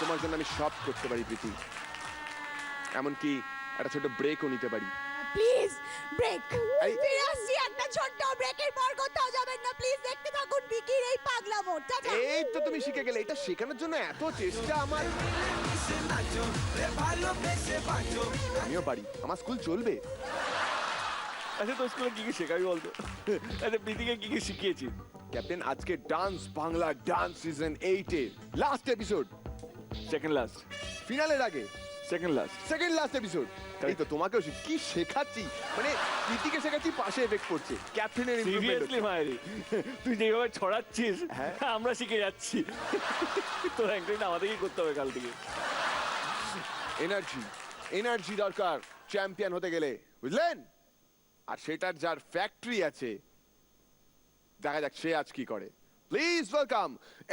তোমার জন্য আমি সব করতে পারি প্রীতি, এমনকি একটা ছোট ব্রেকও নিতে পারি। Please break. এই- ফিরে আসছি, একটা ছোট্ট ব্রেকের পর কোথাও যাবেন না প্লিজ। দেখতে থাকুন ভিকির এই পাগলামো। টাটা। এই তো তুমি শিখে গেলে, এটা শেখানোর জন্য এত চেষ্টা আমার। আমিও পারি, আমার স্কুল চলবে। আচ্ছা, তো স্কুলে কি কি শেখাবি বলতো? আচ্ছা, প্রীতিকে কি কি শিখিয়েছি? ক্যাপ্টেন, আজকে ডান্স বাংলা ডান্স সিজন 8 এর লাস্ট এপিসোড, সেকেন্ড লাস্ট, ফিনালের আগে second last. Second last episode. এই তো তোমাকেও কি শেখাচ্ছি, মানে প্রীতিকে শেখাচ্ছি, পাশে এফেক্ট পড়ছে। ক্যাপ্টেনের সিরিয়াসলি মায়েরি, তুই যেভাবে ছড়াচ্ছিস, হ্যাঁ। আমরা শিখে যাচ্ছি। তোর একদিন আমাদেরই করতে হবে কাল থেকে। এনার্জি, এনার্জি দরকার চ্যাম্পিয়ন হতে গেলে, বুঝলেন? আর সেটার যার ফ্যাক্টরি আছে, দেখা যাক সে আজ কি করে। Please welcome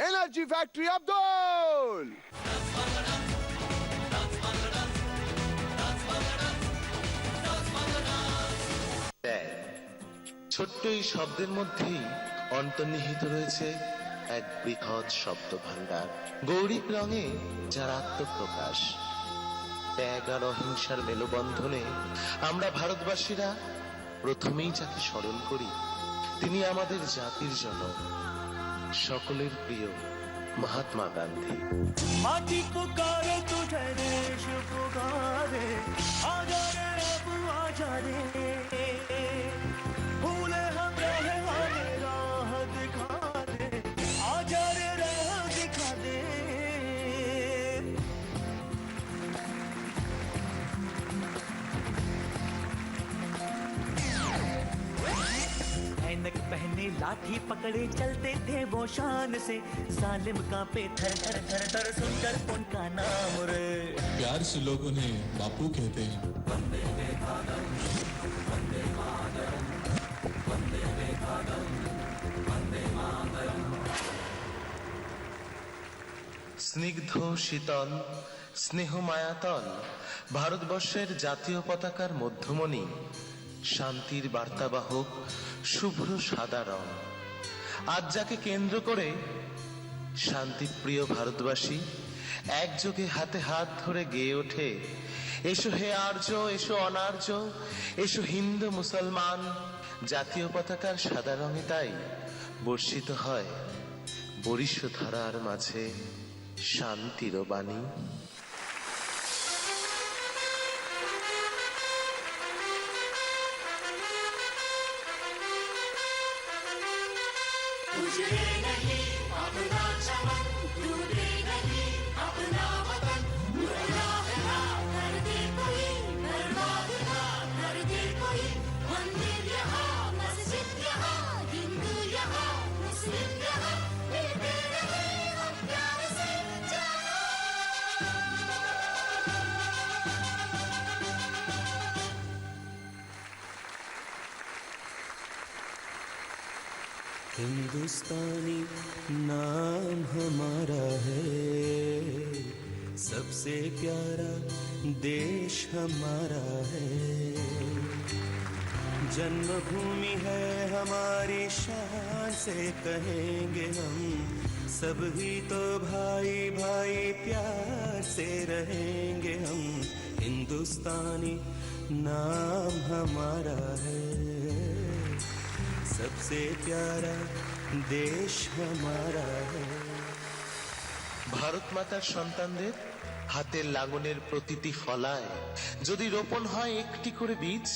energy factory Abdul. ছোট্ট এই শব্দের মধ্যেই অন্তর্নিহিত রয়েছে এক বৃহৎ শব্দ ভাণ্ডার, গৌরিক রঙে যার আত্মপ্রকাশ। ত্যাগ আর অহিংসার মেলবন্ধনে আমরা ভারতবাসীরা প্রথমেই যাকে স্মরণ করি, তিনি আমাদের জাতির জনক, সকলের প্রিয় মহাত্মা গান্ধী। माटी पुकारे तुझे देश पुकारे आजा रे रब आजा रे भूले हम रहे हमें राह दिखा दे आजा रे राह दिखा दे ऐनक पहने लाठी पकड़े चलते थे वो शान से जालिम कांपे थर थर थर थर सुनकर उनका नाम रे प्यार से लोगों ने बापू कहते हैं। স্নিগ্ধ শীতল স্নেহ মায়াতল ভারতবর্ষের জাতীয় পতাকার মধ্যমণি, শান্তির বার্তাবাহক শুভ্র সাদা রং। আজ যাকে কেন্দ্র করে শান্তিপ্রিয় ভারতবাসী একযোগে হাতে হাত ধরে গেয়ে ওঠে, এসো হে আর্য, এসো অনার্য, এসো হিন্দু মুসলমান। জাতীয় পতাকার সাদা রঙে তাই বর্ষিত হয় বরিশধারার মাঝে শান্তির বাণী। हिंदुस्तानी नाम हमारा है सबसे प्यारा देश हमारा है जन्मभूमि है हमारी शान से कहेंगे हम सब ही तो भाई भाई प्यार से रहेंगे हम हिंदुस्तानी नाम हमारा है सबसे प्यारा देश हमारा है। ভারত মাতার সন্তানদের হাতের লাঙলের প্রতিটি ফলায় যদি রোপণ হয় একটি করে বীজ,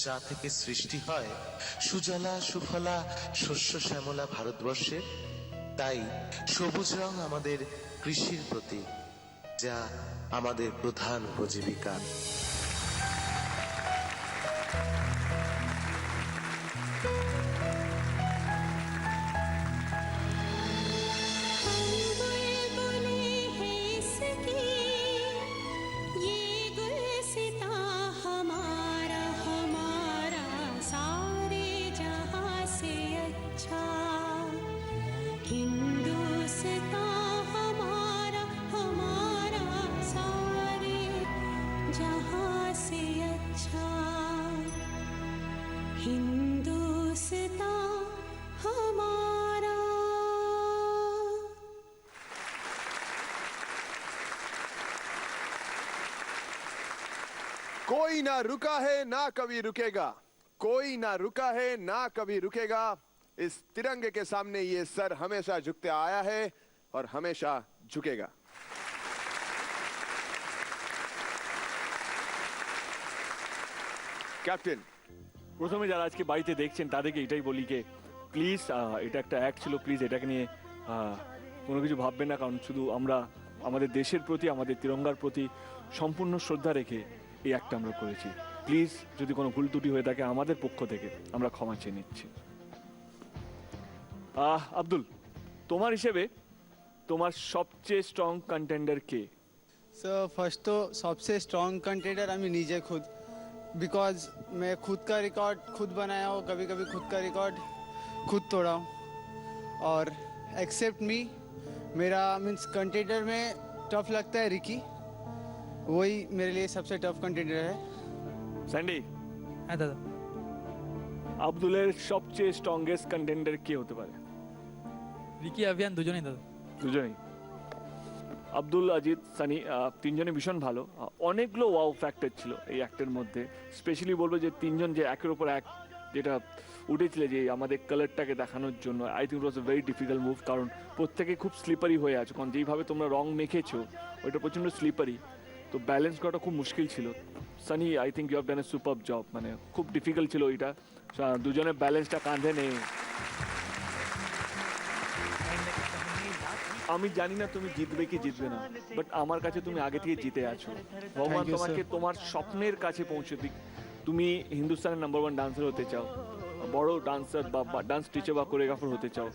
যা থেকে সৃষ্টি হয় সুজলা সুফলা শস্য শ্যামলা ভারতবর্ষের, তাই সবুজ রং আমাদের কৃষির প্রতীক, যা আমাদের প্রধান উপজীবিকা। कोई ना रुका है ना कभी रुकेगा, कोई ना रुका है ना कभी रुकेगा। इस तिरंगे के सामने ये सर हमेशा झुकते आया है और हमेशा झुकेगा। ক্যাপ্টেন, প্রথমে যারা আজকে বাড়িতে দেখছেন তাদেরকে এটাই বলি যে প্লিজ এটা একটা অ্যাক্ট ছিল, প্লিজ এটাকে নিয়ে কোনো কিছু ভাববেন না, কারণ শুধু আমরা আমাদের দেশের প্রতি, আমাদের তিরঙ্গার প্রতি সম্পূর্ণ শ্রদ্ধা রেখে এই অ্যাক্টটা আমরা করেছি। প্লিজ যদি কোনো ভুল ত্রুটি হয়ে থাকে আমাদের পক্ষ থেকে আমরা ক্ষমা চেয়ে নিচ্ছি। আব্দুল, তোমার হিসেবে তোমার সবচেয়ে স্ট্রং কন্টেন্ডার কে? सर फर्स्ट तो सबसे स्ट्रॉन्ग कंटेंडर আমি নিজে खुद, बिकॉज मैं खुद का रिकॉर्ड खुद बनाया हूँ, कभी कभी खुद का रिकॉर्ड खुद तोड़ा हूँ। और एक्सेप्ट मी, मेरा मीन्स कंटेंडर में टफ लगता है रिकी, वही मेरे लिए सबसे टफ कंटेंडर है। স্যান্ডি, হ্যাঁ দাদা, আব্দুলের সবচেয়ে স্ট্রংগেস্ট কন্টেন্ডার কে হতে পারে? ভিকি আভিয়ান দুজনেই দাদা। দুজনেই। আব্দুল, অজিত, সানি তিনজনে ভীষণ ভালো। অনেকগুলো ওয়াও ফ্যাক্টর ছিল এই অ্যাক্টের মধ্যে। স্পেশালি বলবো যে তিনজন যে একের ওপর এক যেটা উঠেছিল যে আমাদের কালারটাকে দেখানোর জন্য, I think it was a very difficult move. কারণ প্রত্যেকে খুব স্লিপারি হয়ে আছে, কারণ যেইভাবে তোমরা রং মেখেছো ওইটা প্রচণ্ড স্লিপারি, তো ব্যালেন্স করাটা খুব মুশকিল ছিল। Sunny, I think you have done a super job, মানে খুব ডিফিকাল্ট ছিল ওইটা, দুজনের ব্যালেন্সটা কাঁধে নেই। আমি জানি না তুমি জিতবে কি জিতবে না, বাট আমার কাছে তুমি আগে থেকে জিতে আছো। ভগবান তোমাকে তোমার স্বপ্নের কাছে পৌঁছে দিক। তুমি হিন্দুস্তানের নাম্বার 1 ডান্সার হতে চাও, বড় ডান্সার বা ডান্স টিচার বা কোরিওগ্রাফার হতে চাও,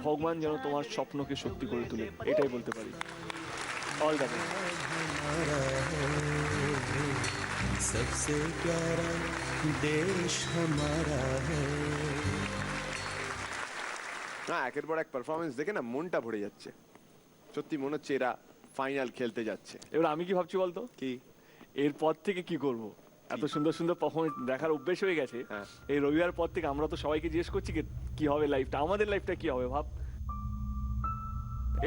ভগবান যেন তোমার স্বপ্নকে সত্যি করে তোলে, এটাই বলতে পারি। All the best. सबसे प्यारा देश हमारा है। না, একের পর এক পারফরমেন্স দেখে না মনটা ভরে যাচ্ছে। সত্যি মনে হচ্ছে এরা ফাইনাল খেলতে যাচ্ছে। এবার আমি কি ভাবছি বলতো, কি এরপর থেকে কি করব? এত সুন্দর সুন্দর পারফরমেন্স দেখার অভ্যেস হয়ে গেছে। এই রবিবার পর থেকে আমরা তো সবাইকে জিজ্ঞেস করছি কি হবে লাইফটা, আমাদের লাইফটা কি হবে ভাব।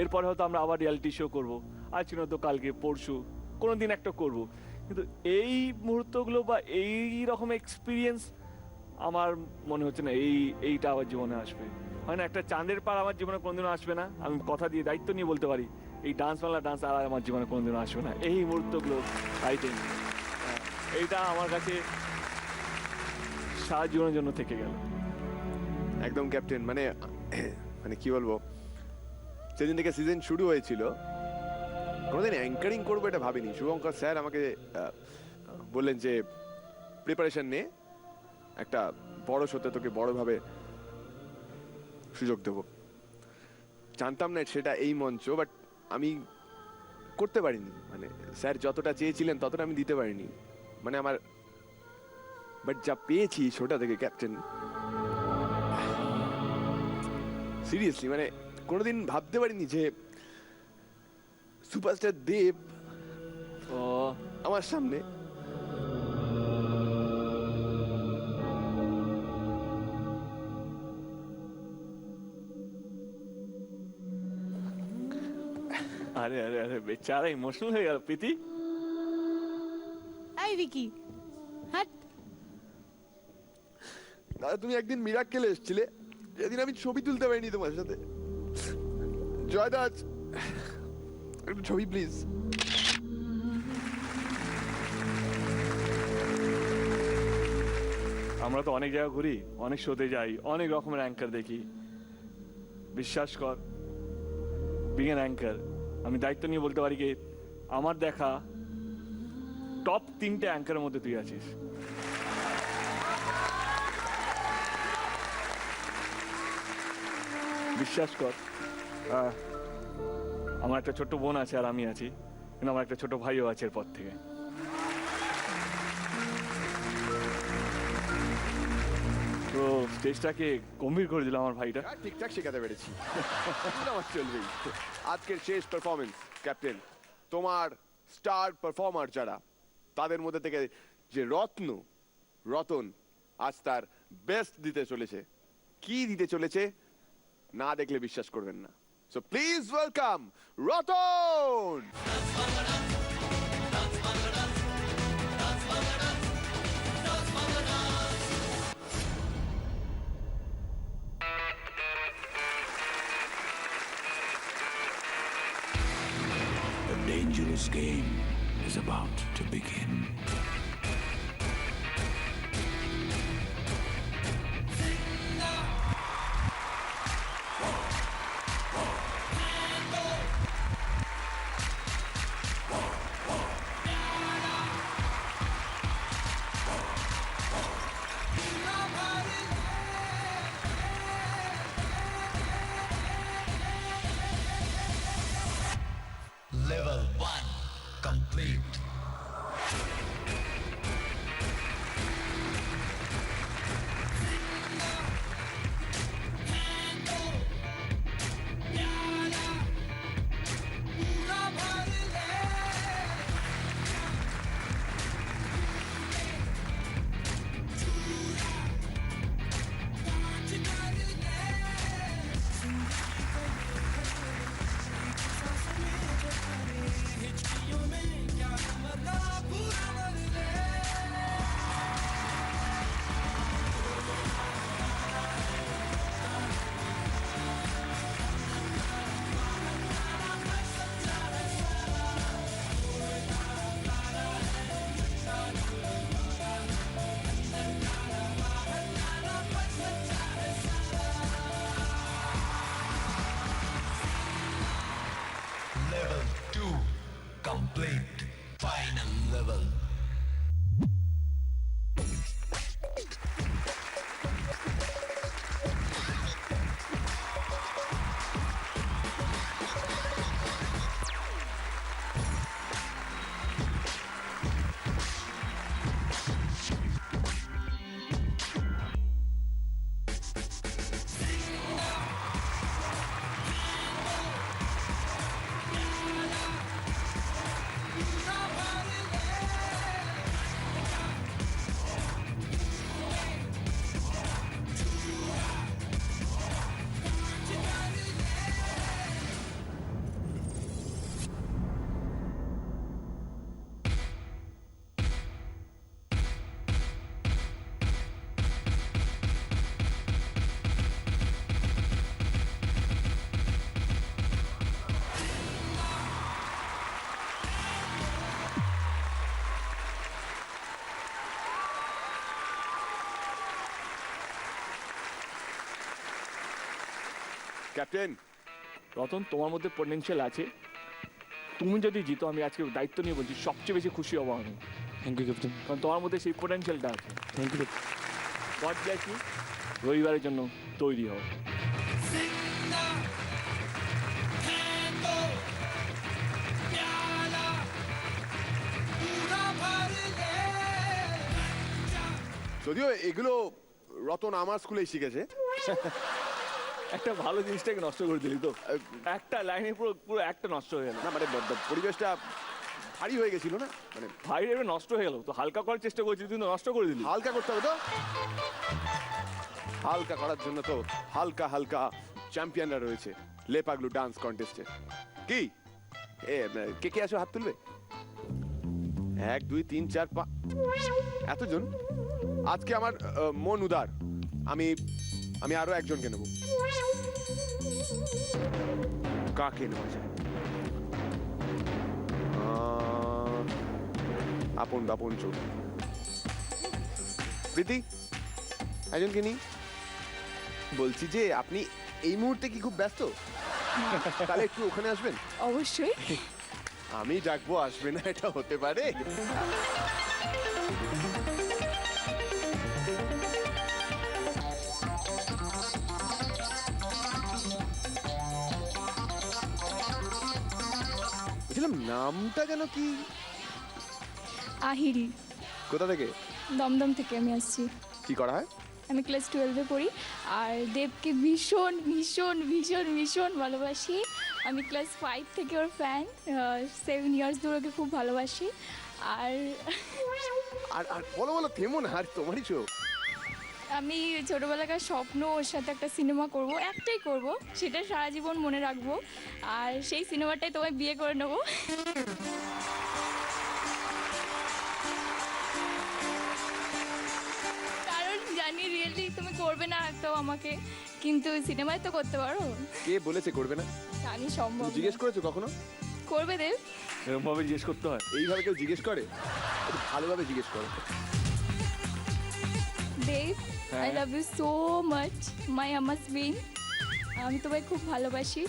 এরপরে হয়তো আমরা আবার রিয়ালিটি শো করবো, আজ নয়তো কালকে পরশু কোনো দিন একটা করব। কিন্তু এই মুহূর্তগুলো বা এই রকম এক্সপিরিয়েন্স আমার মনে হচ্ছে না এইটা আমার জীবনে আসবে। হয় না, একটা চাঁদের পাড় আমার জীবনে কোনোদিনও আসবে না। আমি কথা দিয়ে দায়িত্ব নিয়ে বলতে পারি, এই ডান্স বাংলা ডান্স আর আমার জীবনে কোনোদিনও আসবে না। এই মুহূর্তগুলো আই থিঙ্ক এইটা আমার কাছে সারা জীবনের জন্য থেকে গেল। একদম ক্যাপ্টেন, মানে মানে কি বলবো, সেদিন থেকে সিজন শুরু হয়েছিল, কোনোদিন অ্যাঙ্কারিং করবো এটা ভাবিনি। শুভঙ্কর স্যার আমাকে বললেন যে প্রিপারেশন নে, একটা বড় শোতে তোকে বড়ভাবে সুযোগ দেবো। জানতাম না সেটা এই মঞ্চ, বাট আমি করতে পারিনি। মানে স্যার যতটা চেয়েছিলেন ততটা আমি দিতে পারিনি, মানে আমার, বাট যা পেয়েছি শোটা থেকে ক্যাপ্টেন, সিরিয়াসলি মানে কোনোদিন ভাবতে পারিনি যে সুপারস্টার দেব আমার সামনে। আরে আরে আরে বেচারা ইমোশনাল হয়ে গেল প্রীতি। এই ভিকি, হাট। দাদা তুমি একদিন মিরাক্কেলে এসেছিলে, যেদিন আমি ছবি তুলতে পারিনি তোমার সাথে। জয়দাস একটু ছবি প্লিজ। আমরা তো অনেক জায়গা ঘুরি, অনেক শোতে যাই, অনেক রকমের অ্যাঙ্কার দেখি। বিশ্বাস কর, বিং অ্যান অ্যাঙ্কার, আমি দায়িত্ব নিয়ে বলতে পারি কি আমার দেখা টপ 3টে অ্যাঙ্কারের মধ্যে তুই আছিস। বিশ্বাস কর, আমার একটা ছোট্ট বোন আছে আর আমি আছি, কিন্তু আমার একটা ছোট ভাইও আছে এরপর থেকে। তো স্টেজটাকে গম্ভীর করে দিল আমার ভাইটা। ঠিকঠাক শেখাতে পেরেছি, আমার চলবেই। আজকের শেষ পারফরমেন্স ক্যাপ্টেন, তোমার স্টার পারফর্মার যারা, তাদের মধ্যে থেকে যে রতন আজ তার বেস্ট দিতে চলেছে। কি দিতে চলেছে না দেখলে বিশ্বাস করবেন না। So please welcome Ratan. The dangerous game is about to begin. Level 1 complete. Captain Ratan, তোমার মধ্যে পোটেনশিয়াল আছে। তুমি যদি জিতো, আমি আজকে দায়িত্ব নিয়ে বলছি, সবচেয়ে বেশি খুশি হবো আমি। Thank you captain. কারণ তোমার মধ্যে সেই পোটেনশিয়ালটা আছে। Thank you. God bless you. রবিবারের জন্য তৈরি হও। যদিও এগুলো রতন আমার স্কুলেই শিখেছে। একটা ভালো জিনিসটাকে নষ্ট করে দিলি তো। একটা লাইনে পুরো পুরো একটা নষ্ট হয়ে গেল। না মানে পরিবেশটা ভারী হয়ে গেছিল না, মানে ভাই এবার নষ্ট হয়ে গেল তো। হালকা করার চেষ্টা করছিস, তুই তো নষ্ট করে দিলি। হালকা করতে হবে তো। হালকা করার জন্য তো হালকা হালকা চ্যাম্পিয়নরা রয়েছে লেপাগলু ডান্স কন্টেস্টে। কি কে কে আসো, হাত তুলবে? 1 2 3 4 5 এতজন। আজকে আমার মন উদার, আমি আরো একজনকে নেব। কাকে নেওয়া যায়? আপন বাপন চোখ প্রীতি একজনকে নি। বলছি যে আপনি এই মুহূর্তে কি খুব ব্যস্ত? তাহলে একটু ওখানে আসবেন। অবশ্যই। আমি ডাকবো, আসবে না এটা হতে পারে? বলছিলাম নামটা যেন কি? আহিরি, কোথা থেকে? দমদম থেকে আমি আসছি। কি করা হয়? আমি ক্লাস 12-এ পড়ি আর দেবকে ভীষণ ভীষণ ভীষণ ভীষণ ভালোবাসি। আমি ক্লাস 5 থেকে ওর ফ্যান। 7 ইয়ার্স ধরে ওকে খুব ভালোবাসি। আর আর আর বলো বলো, থেমো না, আর তোমারই চোখ। আমি ছোটোবেলাকার স্বপ্ন ওর সাথে একটা সিনেমা করব, একটাই করব, সেটা সারা জীবন মনে রাখবো। আর সেই সিনেমাটাই তোমায় বিয়ে করে নেবো। কারণ জানি রিয়েলি তুমি করবে না তো আমাকে, কিন্তু সিনেমায় তো করতে পারো। কে বলেছে করবে না? জানি সম্ভব তুমি জিজ্ঞেস করেছো কখনো? করবে দেব। এরকম ভাবে জিজ্ঞেস করতে হয়? এইভাবে কেউ জিজ্ঞেস করে? একটু ভালোভাবে জিজ্ঞেস করো। Dev, I love you so much my আমাস বিন। আমি তোমায় খুব ভালোবাসি।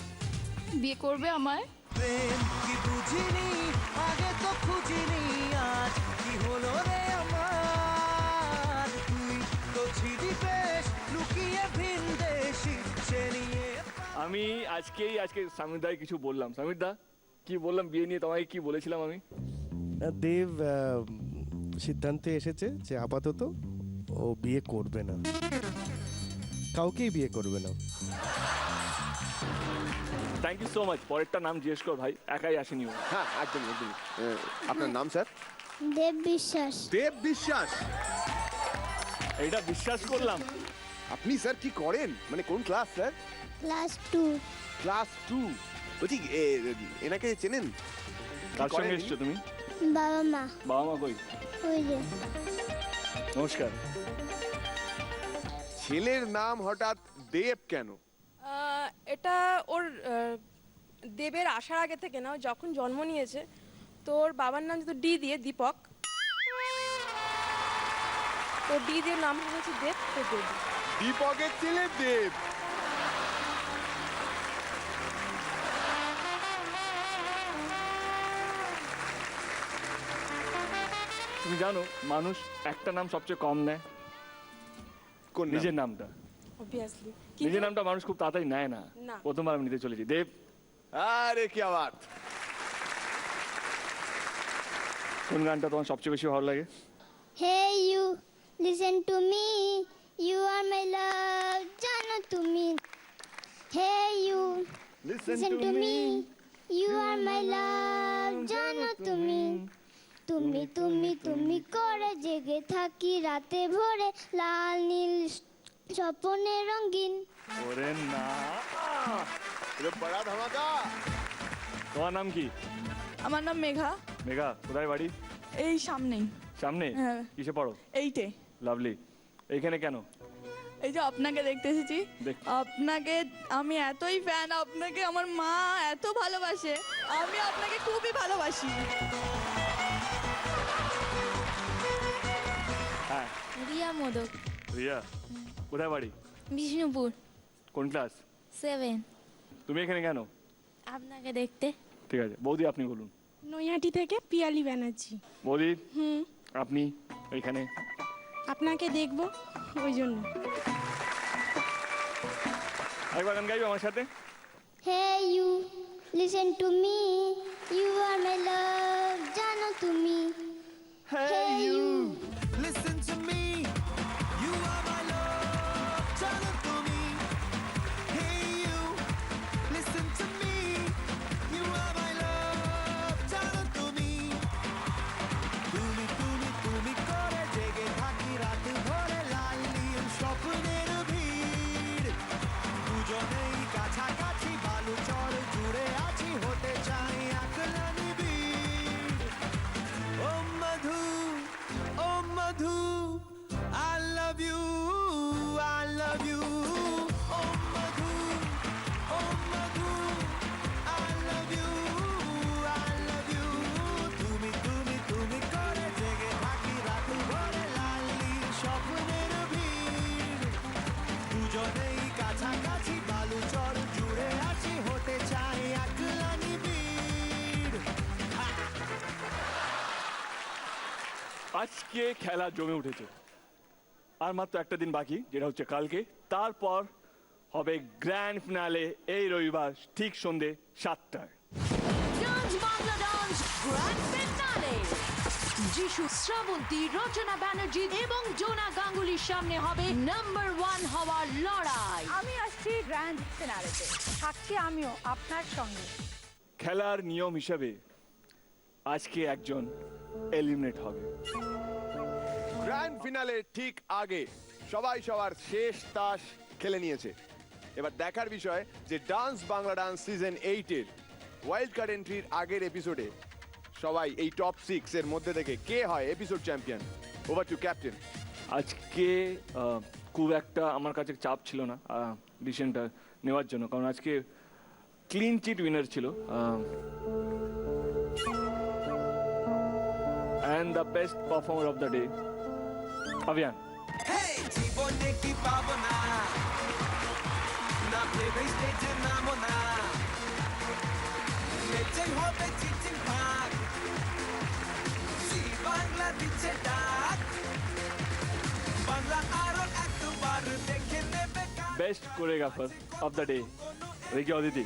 বিয়ে করবে আমায়? প্রেম কি বুঝিনি আগে তো খুঁজিনি, আজ কি হলো রে আমার? তুই তো ছিলি বেশ লুকিয়ে ভিনদেশি, সে নিয়ে আমি আজকে সামিরদাকে কিছু বললাম। সামিরদা কি বললাম বিয়ে নিয়ে? তোমাকে কি বলেছিলাম আমি? দেব সিদ্ধান্তে এসেছে যে আপাতত ও বিয়ে করবে না, কাউকেই বিয়ে করবে না। Thank you so much. পরেরটা নাম জিজ্ঞেস কর ভাই, একাই আসেনি ও। হ্যাঁ একদম একদম। আপনার নাম স্যার? দেব বিশ্বাস। দেব বিশ্বাস। এটা বিশ্বাস করলাম। আপনি স্যার কি করেন, মানে কোন ক্লাস স্যার? ক্লাস 2। ক্লাস 2। বলছি এনাকে চেনেন? কার সঙ্গে এসছো তুমি? বাবা মা। বাবা মা কই? ওই যে। নমস্কার। ছেলের নাম হঠাৎ দেব কেন? এটা ওর দেবের আসার আগে থেকে না, ও যখন জন্ম নিয়েছে তো ওর বাবার নাম যেহেতু ডি দিয়ে দীপক, তো ডি দিয়ে নাম হয়েছে দেব, তো দেব। দীপকের ছেলে দেব। তুমি জানো মানুষ একটা নাম সবচেয়ে কম নেয়? কোন নাম? নিজের নামটা। অবভিয়াসলি নিজের নামটা মানুষ খুব তাড়াতাড়ি নেয় না। না। প্রথমবার আমি নিতে চলেছি। দেব, আরে কি আবার। কোন গানটা তোমার সবচেয়ে বেশি ভালো লাগে? Hey you, listen to me, you are my love, জানো তুমি। Hey you, listen to me, you are my love, জানো তুমি। তুমি তুমি তুমি করে জেগে থাকি রাতে ভোরে, লাল নীল স্বপ্নে রঙিন। ওরে না, এটা বড় ধামাকা। তোমার নাম কি? আমার নাম মেঘা। মেঘা, কোথায় বাড়ি? এই সামনেই। সামনে? হ্যাঁ। কিসে পড়ো? এইটে। লাভলি। এইখানে কেন? এই যে আপনাকে দেখতে এসেছি। আপনাকে আমি এতই ফ্যান, আপনাকে আমার মা এত ভালোবাসে, আমি আপনাকে খুবই ভালোবাসি। হ্যাঁ। রিয়া মোদক। রিয়া, কোথায় বাড়ি? বিষ্ণুপুর। কোন ক্লাস? 7। তুমি এখানে কেন? আপনাকে দেখতে। ঠিক আছে বৌদি, আপনি বলুন। নৈহাটি থেকে পিয়ালি ব্যানার্জি। বৌদি আপনি এখানে? আপনাকে দেখবো ওই জন্য। আরেকবার গান গাইবে আমার সাথে? Hey you, listen to me. You are my love, জানো তুমি। Hey you, Listen to me. You are my love. জানো তুমি। Hey you. Listen to me. You are my love. জানো তুমি। তুমি তুমি তুমি করে জেগে থাকি রাত ভরে লাল নীল স্বপ্নের ভিড়। দুজনেই কাছাকাছি বালু চর জুড়ে আছি হতে চাই একলা নিবিড়। ও মধু, ও মধু, I love you, I love you. O Madhu, O Madhu, I love you, I love you. তুমি তুমি তুমি করে জেগে থাকি রাত ভরে লাল নীল স্বপ্নের ভিড়। দুজনেই কাছাকাছি বালু চর জুড়ে আছি হতে চাই একলা নিবিড়। আজকে খেলা জমে উঠেছে, আর মাত্র একটা দিন বাকি, যেটা হচ্ছে কালকে। তারপর হবে গ্র্যান্ড ফিনালে এই রবিবার ঠিক সন্ধে 7টায়। Dance Bangla dance grand finale Jisshu Srabanti, রচনা ব্যানার্জি এবং জোনা গাঙ্গুলির সামনে হবে নাম্বার 1 হওয়ার লড়াই। আমি আসছি গ্র্যান্ড ফিনালেতে, থাকছি আমিও আপনার সঙ্গে। খেলার নিয়ম হিসাবে আজকে একজন এলিমিনেট হবে। গ্র্যান্ড ফিনালে ঠিক আগে সবাই সবার শেষ তাস খেলে নিয়েছে। এবার দেখার বিষয় যে ডান্স বাংলা ডান্স সিজন 8 এর ওয়াইল্ড কার্ড এন্ট্রির আগের এপিসোডে সবাই এই টপ 6 এর মধ্যে থেকে কে হয় episode champion. Over to captain. আজকে খুব একটা আমার কাছে চাপ ছিল না ডিসিশনটা নেওয়ার জন্য, কারণ আজকে ক্লিন চিট উইনার ছিল। And the best performer of the day Abhiyan. Hey, জীবনে কি পাবো না, না ভেবে স্টেজে নামো না, নেচে হবে চিচিং ভাগ, জি বাংলা দিচ্ছে ডাক, বাংলা আরো একবার দেখে নেবে। Best choreographer of the day Ricky Aditi.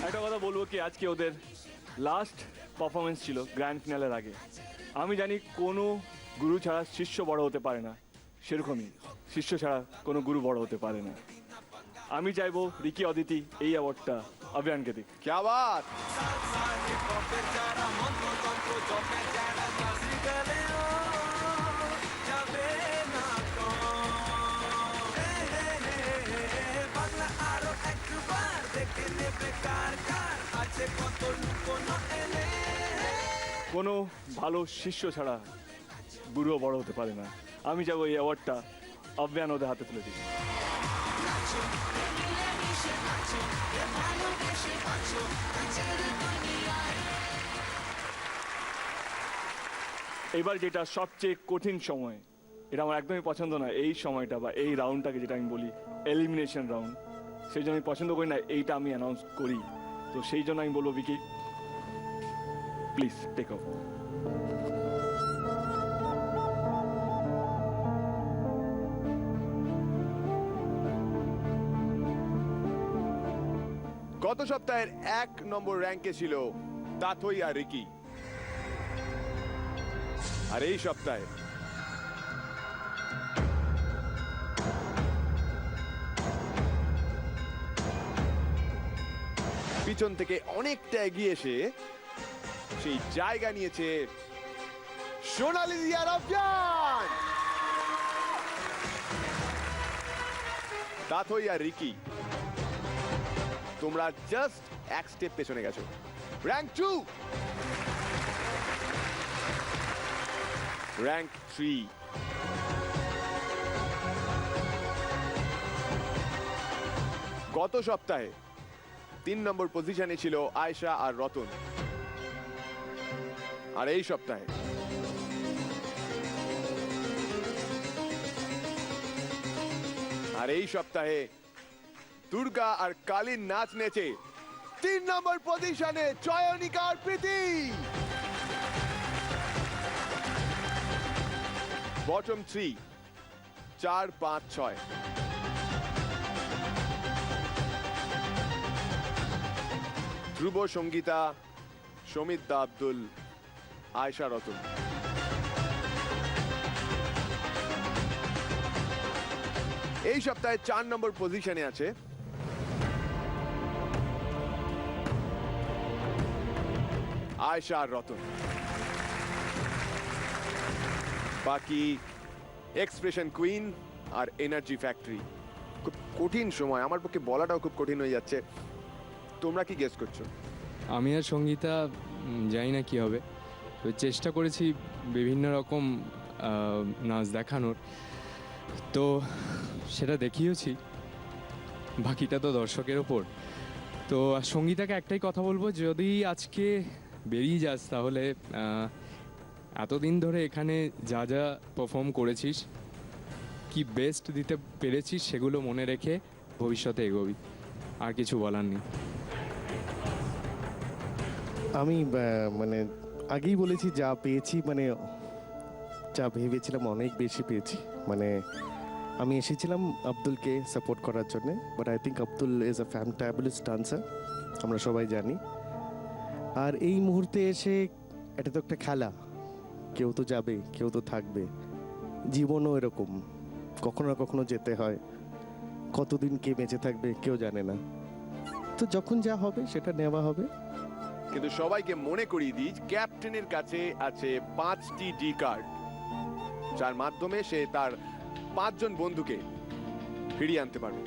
একটা কথা বলবো কি, আজকে ওদের লাস্ট পারফরমেন্স ছিল গ্র্যান্ড ফিনালের আগে। আমি জানি কোনো গুরু ছাড়া শিষ্য বড় হতে পারে না, সেরকমই শিষ্য ছাড়া কোনো গুরু বড় হতে পারে না। আমি চাইবো রিকি অদিতি এই অ্যাওয়ার্ডটা অভিয়ানকে দিক। क्या बात। কোনো ভালো শিষ্য ছাড়া গুরুও বড় হতে পারে না। আমি চাইবো এই অ্যাওয়ার্ডটা অভিয়ান ওদের হাতে তুলে দিই। এবার যেটা সবচেয়ে কঠিন সময়, এটা আমার একদমই পছন্দ না এই সময়টা বা এই রাউন্ডটাকে, যেটা আমি বলি এলিমিনেশন রাউন্ড, সেই জন্য আমি পছন্দ করি না এইটা আমি অ্যানাউন্স করি। তো সেই জন্য আমি বলবো বিকি প্লিজ টেক অফ। গত সপ্তাহের 1 নম্বর র্যাঙ্কে ছিল তাথই আর রিকি, আর এই সপ্তাহে পিছন থেকে অনেকটা এগিয়ে এসে সেই জায়গা নিয়েছে সোনালি দিয়ার অভিযান। তাথই আর রিকি, তোমরা জাস্ট এক স্টেপ পেছনে গেছো। র্যাঙ্ক 2, র্যাঙ্ক 3, গত সপ্তাহে 3 নম্বর পজিশনে ছিল আয়েশা আর রতন। আর এই সপ্তাহে দুর্গা আর কালীর নাচ নেচে 3 নম্বর পজিশনে চয়নিকা আর প্রীতি। বটম 3 4, 5, 6। ধ্রুব, সঙ্গীতা, সমিত দা, আব্দুল, আয়েশা, রতন। এই সপ্তাহে 4 নম্বর পজিশনে আছে আয়েশা আর রতন। বাকি এক্সপ্রেশন কুইন আর এনার্জি ফ্যাক্টরি। খুব কঠিন সময়, আমার পক্ষে বলাটাও খুব কঠিন হয়ে যাচ্ছে। তোমরা কি গেস করছো? আমি আর সঙ্গীতা জানি না কি হবে, তো চেষ্টা করেছি বিভিন্ন রকম নাচ দেখানোর, তো সেটা দেখিয়েছি, বাকিটা তো দর্শকের ওপর। তো সঙ্গীতাকে একটাই কথা বলবো, যদি আজকে বেরিয়ে যাস তাহলে এতদিন ধরে এখানে যা যা পারফর্ম করেছিস, কি বেস্ট দিতে পেরেছিস, সেগুলো মনে রেখে ভবিষ্যতে এগোবি, আর কিছু বলার নেই। আমি মানে আগেই বলেছি, যা পেয়েছি মানে যা ভেবেছিলাম অনেক বেশি পেয়েছি। মানে আমি এসেছিলাম আব্দুলকে সাপোর্ট করার জন্য, but I think Abdul is a fantabulous dancer, আমরা সবাই জানি। আর এই মুহূর্তে এসে এটা তো একটা খেলা, কেউ তো যাবে, কেউ তো থাকবে, জীবনও এরকম, কখনো না কখনো যেতে হয়, কতদিন কে বেঁচে থাকবে কেউ জানে না, তো যখন যা হবে সেটা নেওয়া হবে। কিন্তু সবাইকে মনে করিয়ে দিই, ক্যাপ্টেনের কাছে আছে 5টি ডি কার্ড, যার মাধ্যমে সে তার 5 জন বন্ধুকে ফিরিয়ে আনতে পারবে।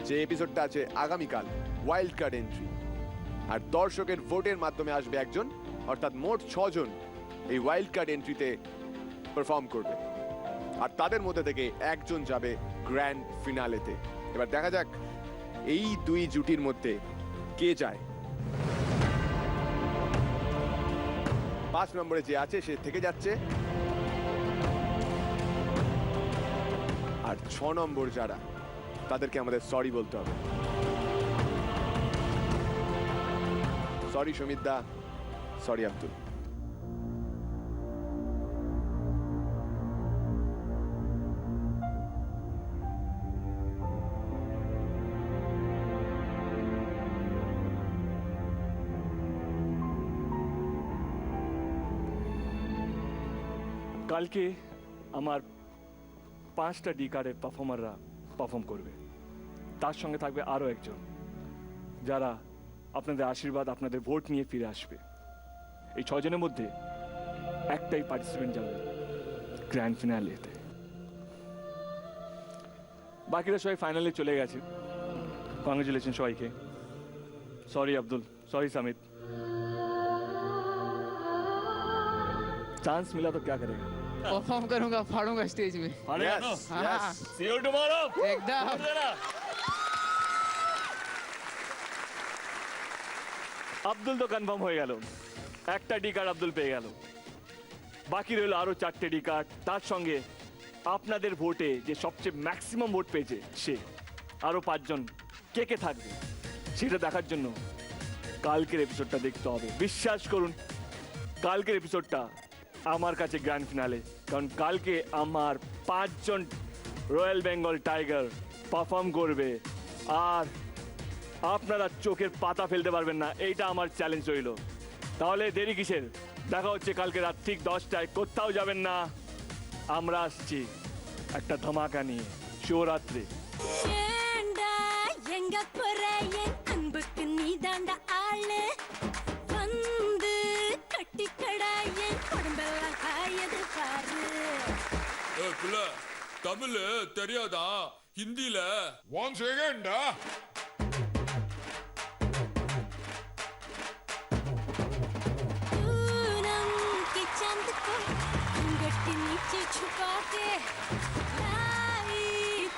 যে এপিসোডটা আছে আগামীকাল, ওয়াইল্ড কার্ড এন্ট্রি, আর দর্শকের ভোটের মাধ্যমে আসবে একজন, অর্থাৎ মোট 6 জন এই ওয়াইল্ড কার্ড এন্ট্রিতে পারফর্ম করবে, আর তাদের মধ্যে থেকে একজন যাবে গ্র্যান্ড ফিনালেতে। এবার দেখা যাক এই 2 জুটির মধ্যে কে যায়। 5 নম্বরে যে আছে সে থেকে যাচ্ছে, আর 6 নম্বর যারা, তাদেরকে আমাদের সরি বলতে হবে। সরি সমিত দা, সরি আব্দুল। কালকে আমার 5টা ডি কার্ডের পারফর্মাররা পারফর্ম করবে, তার সঙ্গে থাকবে আরও একজন, যারা আপনাদের আশীর্বাদ, আপনাদের ভোট নিয়ে ফিরে আসবে। এই 6 জনের মধ্যে একটাই পার্টিসিপেন্ট যাবে গ্র্যান্ড ফিনালেতে, বাকিরা সবাই ফাইনালে চলে গেছে। কংগ্রেচুলেশন সবাইকে। সরি আব্দুল, सॉरी समित, चांस मिला तो क्या करेगा? परफॉर्म करूंगा, फाड़ूंगा स्टेज में। फाड़ेगा ना? हाँ। See you tomorrow. एकदम। আব্দুল তো কনফার্ম হয়ে গেল, একটা ডি কার্ড আব্দুল পেয়ে গেল, বাকি রইল আরো 4টে ডি কার্ড। তার সঙ্গে আপনাদের ভোটে যে সবচেয়ে ম্যাক্সিমাম ভোট পেয়েছে সে, আরো 5 জন কে কে থাকবে সেটা দেখার জন্য কালকের এপিসোডটা দেখতে হবে। বিশ্বাস করুন, কালকের এপিসোডটা আমার কাছে গ্র্যান্ড ফিনালে, কারণ কালকে আমার 5 জন রয়্যাল বেঙ্গল টাইগার পারফর্ম করবে, আর আপনারা চোখের পাতা ফেলতে পারবেন না, এইটা আমার চ্যালেঞ্জ রইল। তাহলে দেরি কিসের? দেখা হচ্ছে কালকে রাত ঠিক 10টায়, কোথাও যাবেন না, আমরা আসছি একটা ধামাকা নিয়ে। শিবরাত্রি। தமிழ் தெரியாதா? ஹிந்தில 1 செகண்ட் छुपा के लाई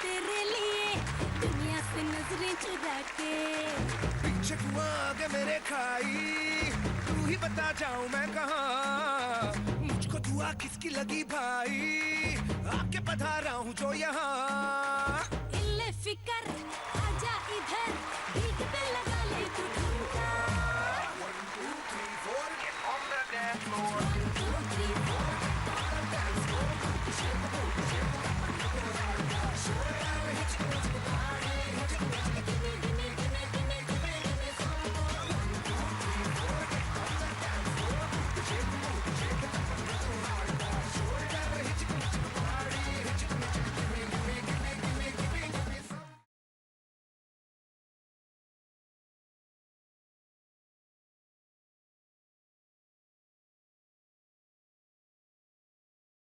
तेरे लिए दुनिया से नजरें चुरा के पीछे हुआ आगे मेरे खाई तू ही ही बता जाऊं मैं कहाँ मुझको दुआ किसकी लगी भाई आके पधारा हूँ जो यहाँ इल्ले फिकर आजा इधर